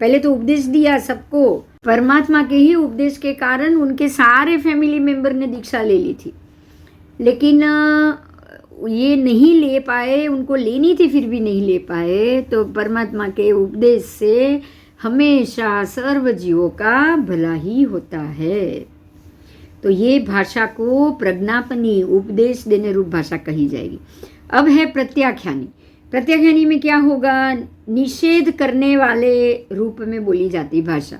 पहले तो उपदेश दिया सबको। परमात्मा के ही उपदेश के कारण उनके सारे फैमिली मेंबर ने दीक्षा ले ली थी, लेकिन ये नहीं ले पाए, उनको लेनी थी फिर भी नहीं ले पाए। तो परमात्मा के उपदेश से हमेशा सर्व जीवों का भला ही होता है। तो ये भाषा को प्रज्ञापनी उपदेश देने रूप भाषा कही जाएगी। अब है प्रत्याख्यानी। प्रत्याख्यानी में क्या होगा? निषेध करने वाले रूप में बोली जाती भाषा।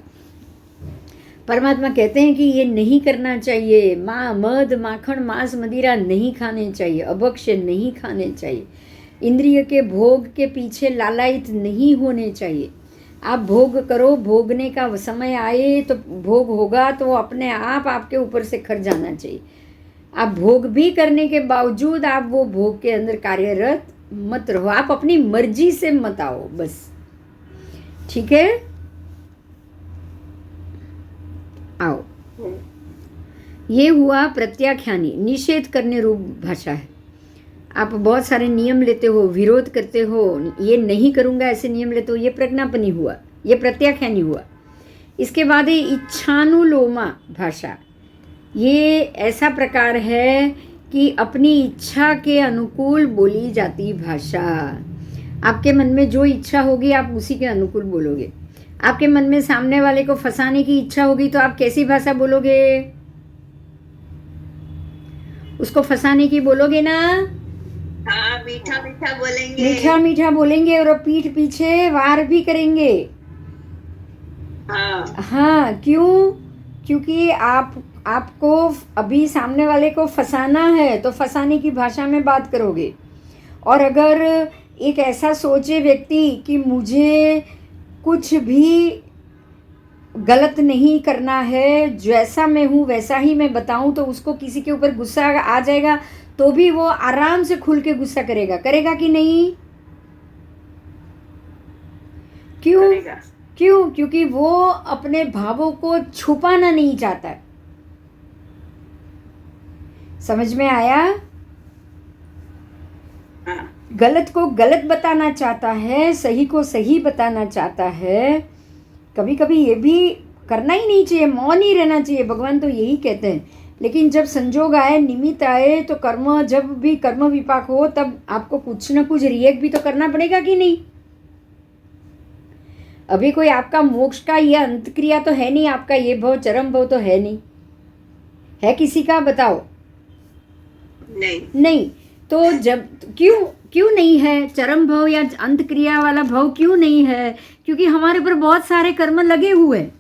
परमात्मा कहते हैं कि ये नहीं करना चाहिए, मद माखन मांस मदिरा नहीं खाने चाहिए, अभक्ष्य नहीं खाने चाहिए, इंद्रिय के भोग के पीछे लालायित नहीं होने चाहिए। आप भोग करो, भोगने का समय आए तो भोग होगा तो वो अपने आप आपके ऊपर से खर जाना चाहिए। आप भोग भी करने के बावजूद आप वो भोग के अंदर कार्यरत मत रहो, आप अपनी मर्जी से मत आओ, बस। ठीक है, आओ। ये हुआ प्रत्याख्यानी, निषेध करने रूप भाषा है। आप बहुत सारे नियम लेते हो, विरोध करते हो, ये नहीं करूँगा ऐसे नियम लेते हो, ये प्रज्ञापनी हुआ, ये प्रत्याख्यानी हुआ। इसके बाद है इच्छानुलोमा भाषा। ये ऐसा प्रकार है कि अपनी इच्छा के अनुकूल बोली जाती भाषा। आपके मन में जो इच्छा होगी आप उसी के अनुकूल बोलोगे। आपके मन में सामने वाले को फंसाने की इच्छा होगी तो आप कैसी भाषा बोलोगे? उसको फंसाने की बोलोगे ना? हाँ, मीठा मीठा बोलेंगे। मीठा मीठा बोलेंगे और पीठ पीछे वार भी करेंगे। हाँ, क्यों? क्योंकि आपको अभी सामने वाले को फंसाना है तो फंसाने की भाषा में बात करोगे। और अगर एक ऐसा सोचे व्यक्ति कि मुझे कुछ भी गलत नहीं करना है, जैसा मैं हूँ वैसा ही मैं बताऊँ, तो उसको किसी के ऊपर गुस्सा आ जाएगा तो भी वो आराम से खुल के गुस्सा करेगा कि नहीं? क्यों? क्यों? क्योंकि वो अपने भावों को छुपाना नहीं चाहता है। समझ में आया? गलत को गलत बताना चाहता है, सही को सही बताना चाहता है। कभी कभी ये भी करना ही नहीं चाहिए, मौन ही रहना चाहिए, भगवान तो यही कहते हैं। लेकिन जब संजोग आए, निमित्त आए, तो कर्म, जब भी कर्म विपाक हो तब आपको कुछ न कुछ रिएक्ट भी तो करना पड़ेगा कि नहीं? अभी कोई आपका मोक्ष का ये अंत क्रिया तो है नहीं, आपका ये भव चरम भव तो है नहीं, है किसी का? बताओ। नहीं। तो जब क्यों नहीं है चरम भव या अंत क्रिया वाला भव? क्यों नहीं है? क्योंकि हमारे ऊपर बहुत सारे कर्म लगे हुए हैं,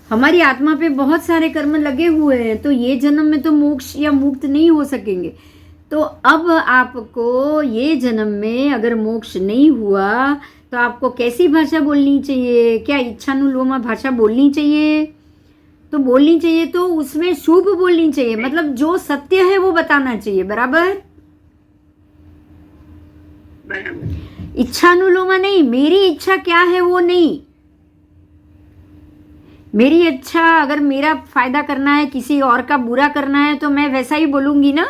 हमारी आत्मा पे बहुत सारे कर्म लगे हुए हैं। तो ये जन्म में तो मोक्ष या मुक्त नहीं हो सकेंगे। तो अब आपको ये जन्म में अगर मोक्ष नहीं हुआ तो आपको कैसी भाषा बोलनी चाहिए? क्या इच्छानुलोमा भाषा बोलनी चाहिए? तो बोलनी चाहिए तो उसमें शुभ बोलनी चाहिए, मतलब जो सत्य है वो बताना चाहिए। बराबर? इच्छानुलोमा नहीं, मेरी इच्छा क्या है वो नहीं। मेरी इच्छा अगर मेरा फायदा करना है, किसी और का बुरा करना है, तो मैं वैसा ही बोलूंगी ना।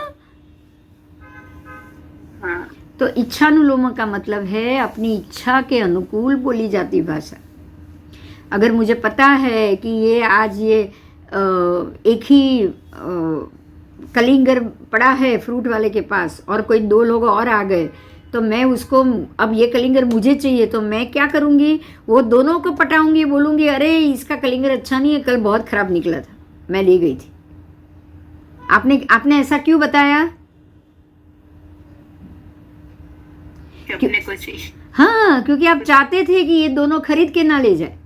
हाँ। तो इच्छानुलोमा का मतलब है अपनी इच्छा के अनुकूल बोली जाती भाषा। अगर मुझे पता है कि ये आज ये एक ही कलिंगर पड़ा है फ्रूट वाले के पास और कोई 2 लोग और आ गए, तो मैं उसको, अब ये कलिंगर मुझे चाहिए, तो मैं क्या करूँगी? वो दोनों को पटाऊंगी, बोलूँगी अरे इसका कलिंगर अच्छा नहीं है, कल बहुत ख़राब निकला था, मैं ले गई थी। आपने ऐसा क्यों बताया? हाँ, क्योंकि आप चाहते थे कि ये दोनों खरीद के ना ले जाए।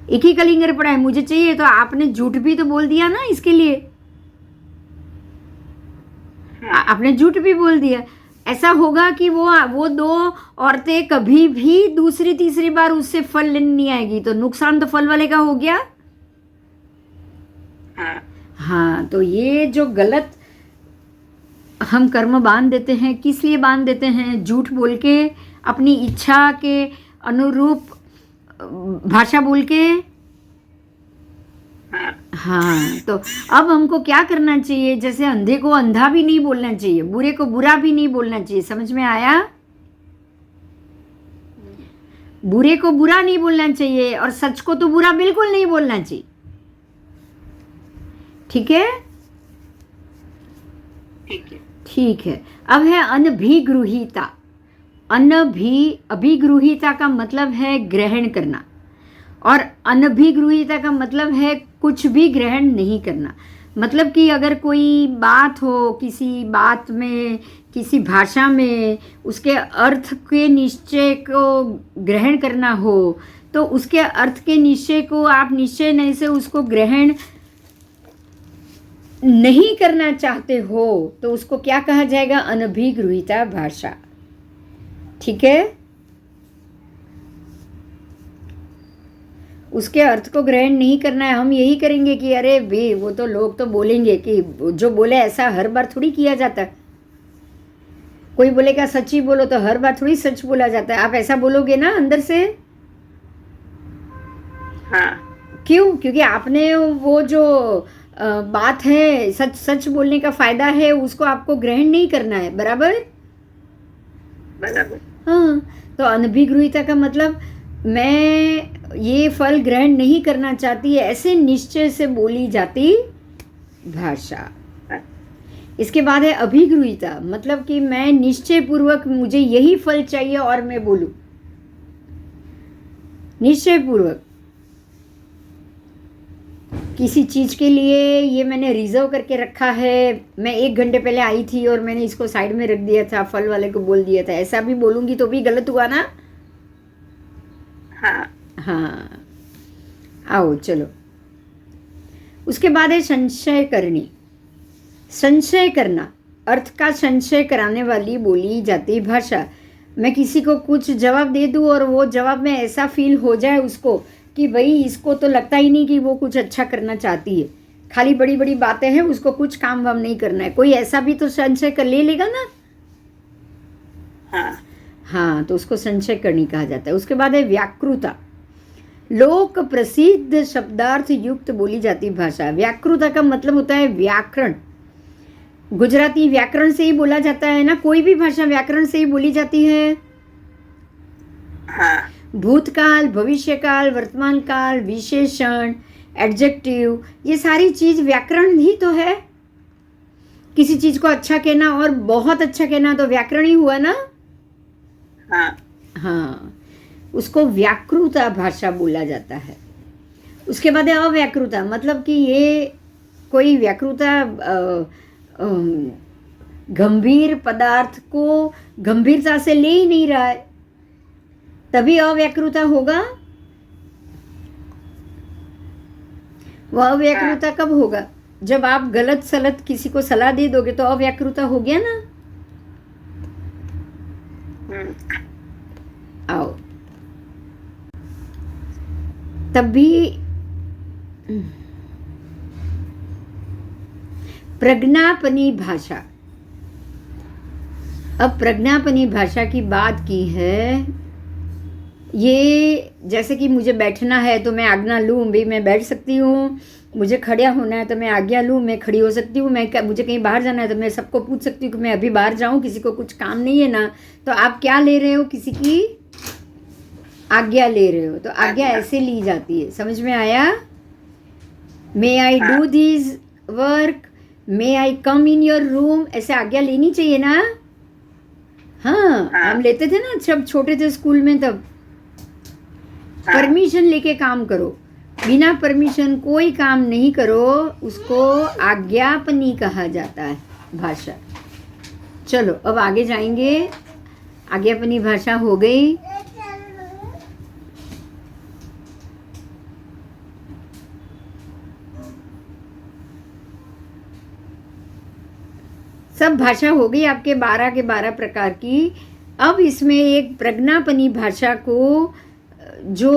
एक ही कलिंगर पड़ा है, मुझे चाहिए, तो आपने झूठ भी तो बोल दिया ना इसके लिए। आपने झूठ भी बोल दिया। ऐसा होगा कि वो 2 औरतें कभी भी दूसरी तीसरी बार उससे फल लेने नहीं आएगी, तो नुकसान तो फल वाले का हो गया। हाँ, तो ये जो गलत हम कर्म बांध देते हैं, किस लिए बांध देते हैं? झूठ बोल के, अपनी इच्छा के अनुरूप भाषा बोल के। हाँ, तो अब हमको क्या करना चाहिए? जैसे अंधे को अंधा भी नहीं बोलना चाहिए, बुरे को बुरा भी नहीं बोलना चाहिए। समझ में आया? बुरे को बुरा नहीं बोलना चाहिए और सच को तो बुरा बिल्कुल नहीं बोलना चाहिए। ठीक है? ठीक है। अब है अनभिगृहीता। अभिगृहीता का मतलब है ग्रहण करना, और अनभिगृहीता का मतलब है कुछ भी ग्रहण नहीं करना। मतलब कि अगर कोई बात हो, किसी बात में, किसी भाषा में उसके अर्थ के निश्चय को ग्रहण करना हो, तो उसके अर्थ के निश्चय को आप निश्चय नहीं से उसको ग्रहण नहीं करना चाहते हो, तो उसको क्या कहा जाएगा? अनभिगृहीता भाषा। ठीक है, उसके अर्थ को ग्रहण नहीं करना है। हम यही करेंगे कि अरे वे वो तो लोग तो बोलेंगे कि जो बोले ऐसा हर बार थोड़ी किया जाता है। कोई बोलेगा सच्ची बोलो, तो हर बार थोड़ी सच बोला जाता है। आप ऐसा बोलोगे ना अंदर से? हाँ। क्यों? क्योंकि आपने वो जो बात है, सच सच बोलने का फायदा है, उसको आपको ग्रहण नहीं करना है। बराबर? बराबर। हाँ, तो अनभिगृहीता का मतलब मैं ये फल ग्रहण नहीं करना चाहती, ऐसे निश्चय से बोली जाती भाषा। इसके बाद है अभिगृहीता, मतलब कि मैं निश्चय पूर्वक मुझे यही फल चाहिए और मैं बोलूं निश्चय पूर्वक। किसी चीज़ के लिए ये मैंने रिजर्व करके रखा है, मैं 1 घंटे पहले आई थी और मैंने इसको साइड में रख दिया था, फल वाले को बोल दिया था, ऐसा भी बोलूंगी तो भी गलत हुआ ना? हाँ। हाँ, आओ चलो। उसके बाद है संशय करनी। संशय करना, अर्थ का संशय कराने वाली बोली जाती भाषा। मैं किसी को कुछ जवाब दे दूँ और वो जवाब में ऐसा फील हो जाए उसको कि भाई इसको तो लगता ही नहीं कि वो कुछ अच्छा करना चाहती है, खाली बड़ी बड़ी बातें हैं, उसको कुछ काम वाम नहीं करना है। कोई ऐसा भी तो संशय कर ले लेगा ना? हाँ। हाँ, तो उसको संशय करनी कहा जाता है। उसके बाद है व्याकृता, लोक प्रसिद्ध शब्दार्थ युक्त बोली जाती भाषा। व्याकृता का मतलब होता है व्याकरण। गुजराती व्याकरण से ही बोला जाता है ना, कोई भी भाषा व्याकरण से ही बोली जाती है। हाँ। भूतकाल, भविष्यकाल, वर्तमान काल, विशेषण, एडजेक्टिव, ये सारी चीज व्याकरण ही तो है। किसी चीज को अच्छा कहना और बहुत अच्छा कहना तो व्याकरण ही हुआ ना? हाँ। हाँ, उसको व्याकृता भाषा बोला जाता है। उसके बाद है अव्याकृता, मतलब कि ये कोई व्याकृता गंभीर पदार्थ को गंभीरता से ले ही नहीं रहा है, तभी अव्याकृता होगा। वह अव्याकृता कब होगा? जब आप गलत सलत किसी को सलाह दे दोगे तो अव्याकृता हो गया ना? आओ, तब भी प्रज्ञापनी भाषा। अब प्रज्ञापनी भाषा की बात की है, ये जैसे कि मुझे बैठना है तो मैं आज्ञा लूँ, भाई मैं बैठ सकती हूँ। मुझे खड़ा होना है तो मैं आज्ञा लूँ, मैं खड़ी हो सकती हूँ। मुझे कहीं बाहर जाना है तो मैं सबको पूछ सकती हूँ कि मैं अभी बाहर जाऊँ, किसी को कुछ काम नहीं है ना। तो आप क्या ले रहे हो? किसी की आज्ञा ले रहे हो। तो आज्ञा ऐसे ली जाती है, समझ में आया? May I do this work, may I come in your room, ऐसे आज्ञा लेनी चाहिए ना? हाँ, हम लेते थे ना जब छोटे थे स्कूल में, तब परमिशन लेके काम करो। बिना परमिशन कोई काम नहीं करो, उसको आज्ञापनी कहा जाता है भाषा। चलो अब आगे जाएंगे। आज्ञापनी भाषा हो गई। सब भाषा हो गई आपके 12 के 12 प्रकार की। अब इसमें एक प्रज्ञापनी भाषा को, जो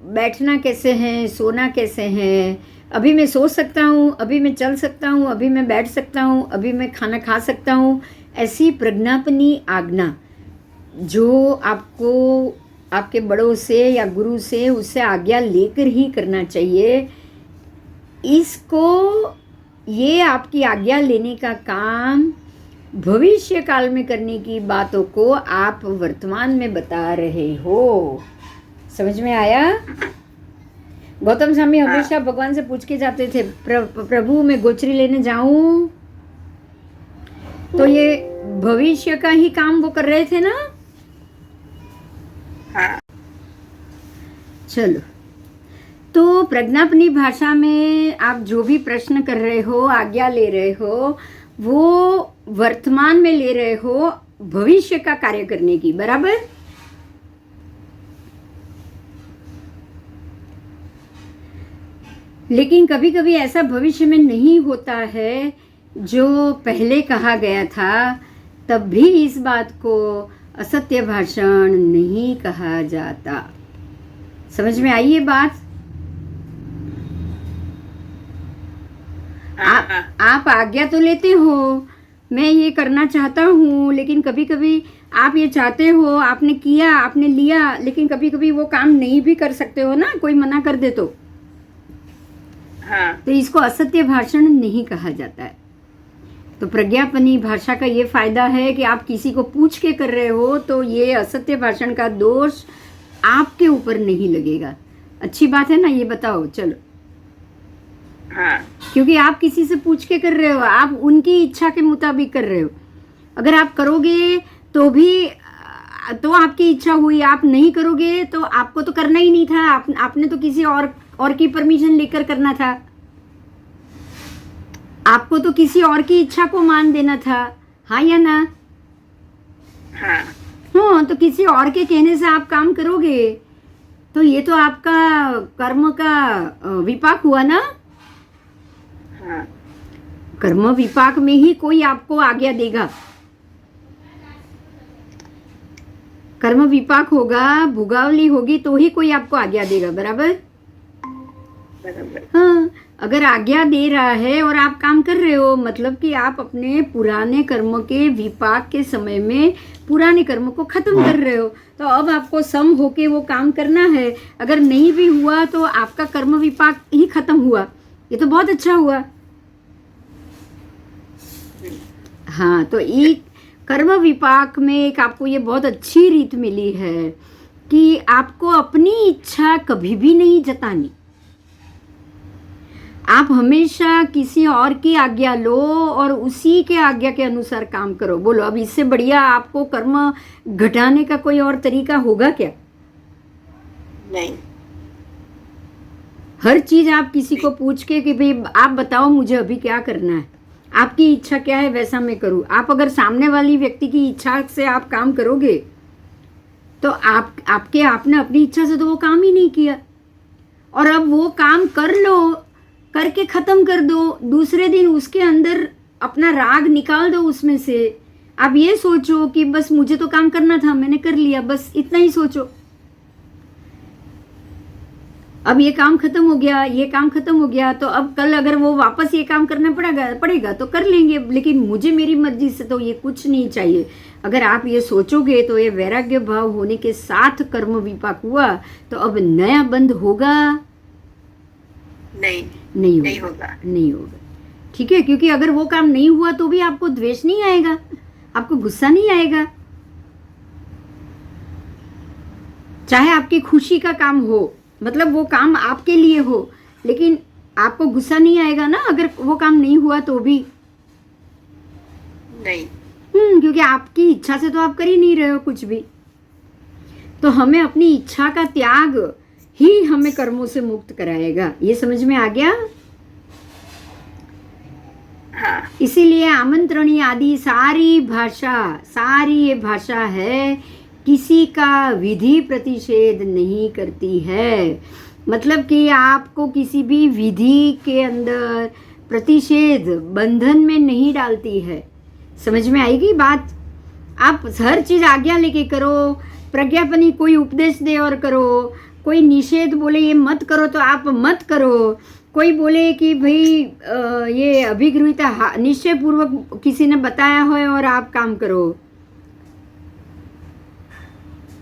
बैठना कैसे है, सोना कैसे है, अभी मैं सो सकता हूँ, अभी मैं चल सकता हूँ, अभी मैं बैठ सकता हूँ, अभी मैं खाना खा सकता हूँ, ऐसी प्रज्ञापनी आज्ञा जो आपको आपके बड़ों से या गुरु से उससे आज्ञा लेकर ही करना चाहिए। इसको, ये आपकी आज्ञा लेने का काम भविष्य काल में करने की बातों को आप वर्तमान में बता रहे हो। समझ में आया? गौतम स्वामी हमेशा भगवान से पूछ के जाते थे, प्रभु मैं गोचरी लेने जाऊं? तो ये भविष्य का ही काम वो कर रहे थे ना। हाँ चलो, तो प्रज्ञापनी भाषा में आप जो भी प्रश्न कर रहे हो, आज्ञा ले रहे हो, वो वर्तमान में ले रहे हो भविष्य का कार्य करने की, बराबर? लेकिन कभी कभी ऐसा भविष्य में नहीं होता है जो पहले कहा गया था, तब भी इस बात को असत्य भाषण नहीं कहा जाता। समझ में आई ये बात? आप आज्ञा तो लेते हो, मैं ये करना चाहता हूँ, लेकिन कभी कभी आप ये चाहते हो, आपने किया, आपने लिया, लेकिन कभी कभी वो काम नहीं भी कर सकते हो ना, कोई मना कर दे तो तो इसको असत्य भाषण नहीं कहा जाता है। तो प्रज्ञापनी भाषा का ये फायदा है कि आप किसी को पूछ के कर रहे हो तो ये असत्य भाषण का दोष आपके ऊपर नहीं लगेगा। अच्छी बात है ना, ये बताओ। चलो, हाँ क्योंकि आप किसी से पूछ के कर रहे हो, आप उनकी इच्छा के मुताबिक कर रहे हो। अगर आप करोगे तो भी तो आपकी इच्छा हुई, आप नहीं करोगे तो आपको तो करना ही नहीं था, आपने तो किसी और की परमिशन लेकर करना था, आपको तो किसी और की इच्छा को मान देना था, हाँ या ना? हाँ हाँ, तो किसी और के कहने से आप काम करोगे तो ये तो आपका कर्म का विपाक हुआ ना। हाँ कर्म विपाक में ही कोई आपको आज्ञा देगा। कर्म विपाक होगा, भुगावली होगी तो ही कोई आपको आज्ञा देगा, बराबर? बराबर। हाँ, अगर आज्ञा दे रहा है और आप काम कर रहे हो, मतलब कि आप अपने पुराने कर्म के विपाक के समय में पुराने कर्म को खत्म कर रहे हो। तो अब आपको सम होके वो काम करना है। अगर नहीं भी हुआ तो आपका कर्म विपाक ही खत्म हुआ, ये तो बहुत अच्छा हुआ। हाँ, तो एक कर्म विपाक में एक आपको ये बहुत अच्छी रीत मिली है कि आपको अपनी इच्छा कभी भी नहीं जतानी। आप हमेशा किसी और की आज्ञा लो और उसी के आज्ञा के अनुसार काम करो। बोलो, अब इससे बढ़िया आपको कर्म घटाने का कोई और तरीका होगा क्या? नहीं। हर चीज आप किसी को पूछ के कि भाई आप बताओ मुझे अभी क्या करना है, आपकी इच्छा क्या है वैसा मैं करूं। आप अगर सामने वाली व्यक्ति की इच्छा से आप काम करोगे तो आपने अपनी इच्छा से तो वो काम ही नहीं किया। और अब वो काम कर लो, करके खत्म कर दो, दूसरे दिन उसके अंदर अपना राग निकाल दो उसमें से। आप ये सोचो कि बस मुझे तो काम करना था, मैंने कर लिया, बस इतना ही सोचो। अब ये काम खत्म हो गया, ये काम खत्म हो गया, तो अब कल अगर वो वापस ये काम करना पड़ेगा तो कर लेंगे, लेकिन मुझे मेरी मर्जी से तो ये कुछ नहीं चाहिए। अगर आप ये सोचोगे तो ये वैराग्य भाव होने के साथ कर्म विपाक हुआ, तो अब नया बंध होगा? नहीं होगा। ठीक है, क्योंकि अगर वो काम नहीं हुआ तो भी आपको द्वेष नहीं आएगा, आपको गुस्सा नहीं आएगा। चाहे आपकी खुशी का काम हो, मतलब वो काम आपके लिए हो, लेकिन आपको गुस्सा नहीं आएगा ना अगर वो काम नहीं हुआ तो भी? नहीं। क्योंकि आपकी इच्छा से तो आप कर ही नहीं रहे हो कुछ भी। तो हमें अपनी इच्छा का त्याग ही हमें कर्मों से मुक्त कराएगा। ये समझ में आ गया? हाँ। इसीलिए आमंत्रणी आदि सारी ये भाषा है, किसी का विधि प्रतिषेध नहीं करती है। मतलब कि आपको किसी भी विधि के अंदर प्रतिषेध, बंधन में नहीं डालती है। समझ में आएगी बात? आप हर चीज आज्ञा लेके करो, प्रज्ञापनी कोई उपदेश दे और करो, कोई निषेध बोले ये मत करो तो आप मत करो, कोई बोले कि भाई ये अभिगृहिता निश्चय पूर्वक किसी ने बताया है और आप काम करो।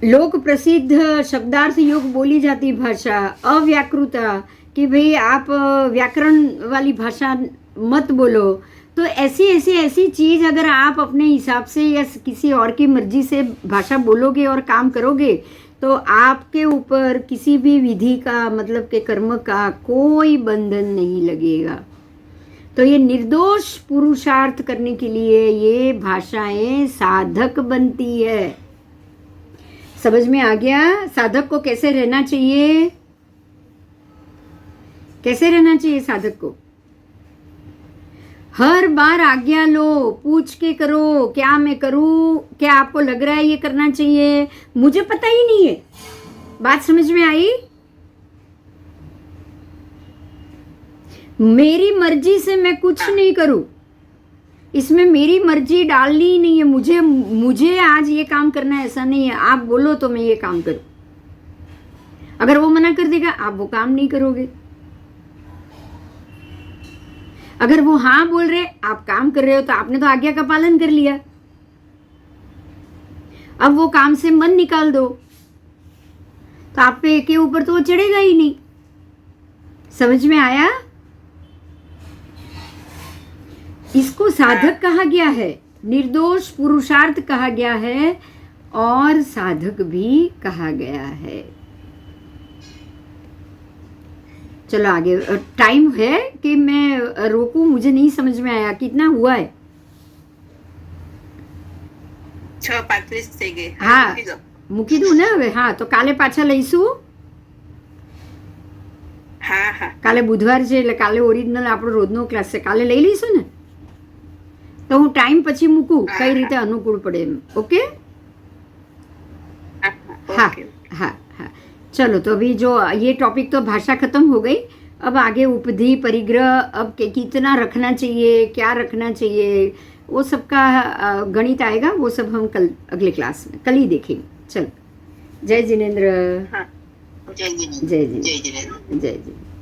लोक प्रसिद्ध शब्दार्थ योग बोली जाती भाषा अव्याकृता, कि भाई आप व्याकरण वाली भाषा मत बोलो। तो ऐसी चीज अगर आप अपने हिसाब से या किसी और की मर्जी से भाषा बोलोगे और काम करोगे तो आपके ऊपर किसी भी विधि का, मतलब के कर्म का कोई बंधन नहीं लगेगा। तो ये निर्दोष पुरुषार्थ करने के लिए ये भाषाएं साधक बनती है। समझ में आ गया साधक को कैसे रहना चाहिए? कैसे रहना चाहिए साधक को? हर बार आज्ञा लो, पूछ के करो, क्या मैं करूं, क्या आपको लग रहा है ये करना चाहिए, मुझे पता ही नहीं है। बात समझ में आई? मेरी मर्जी से मैं कुछ नहीं करूं, इसमें मेरी मर्जी डालनी ही नहीं है। मुझे आज ये काम करना है ऐसा नहीं है। आप बोलो तो मैं ये काम करूं। अगर वो मना कर देगा आप वो काम नहीं करोगे। अगर वो हाँ बोल रहे आप काम कर रहे हो तो आपने तो आज्ञा का पालन कर लिया। अब वो काम से मन निकाल दो तो आप पे के ऊपर तो वो चढ़ेगा ही नहीं। समझ में आया? इसको साधक कहा गया है, निर्दोष पुरुषार्थ कहा गया है और साधक भी कहा गया है। चलो आगे। टाइम है कि मैं रोकूं? मुझे नहीं समझ में आया कितना हुआ है। 6:35 થઈ ગઈ. હા મૂકી દો. મૂકી દઉં ને હવે? હા તો કાલે પાછા લઈશું. હા હા કાલે બુધવાર છે એટલે કાલે ઓરિજિનલ આપણો રોજનો ક્લાસ છે, કાલે લઈ લઈશું ને? તો હું ટાઈમ પછી મૂકું કઈ રીતે અનુકૂળ પડે એમ. ઓકે? હા हाँ ઓકે. हाँ हाँ चलो। तो अभी जो ये टॉपिक तो भाषा खत्म हो गई। अब आगे उपधि परिग्रह, अब कितना रखना चाहिए, क्या रखना चाहिए, वो सब का गणित आएगा। वो सब हम कल अगले क्लास में कल ही देखेंगे। चलो, जय जिनेन्द्र। હા જય જીનેન્દ્ર. जय जिनेन्द्र। જય જીનેન્દ્र. जय जिनेन्द्र।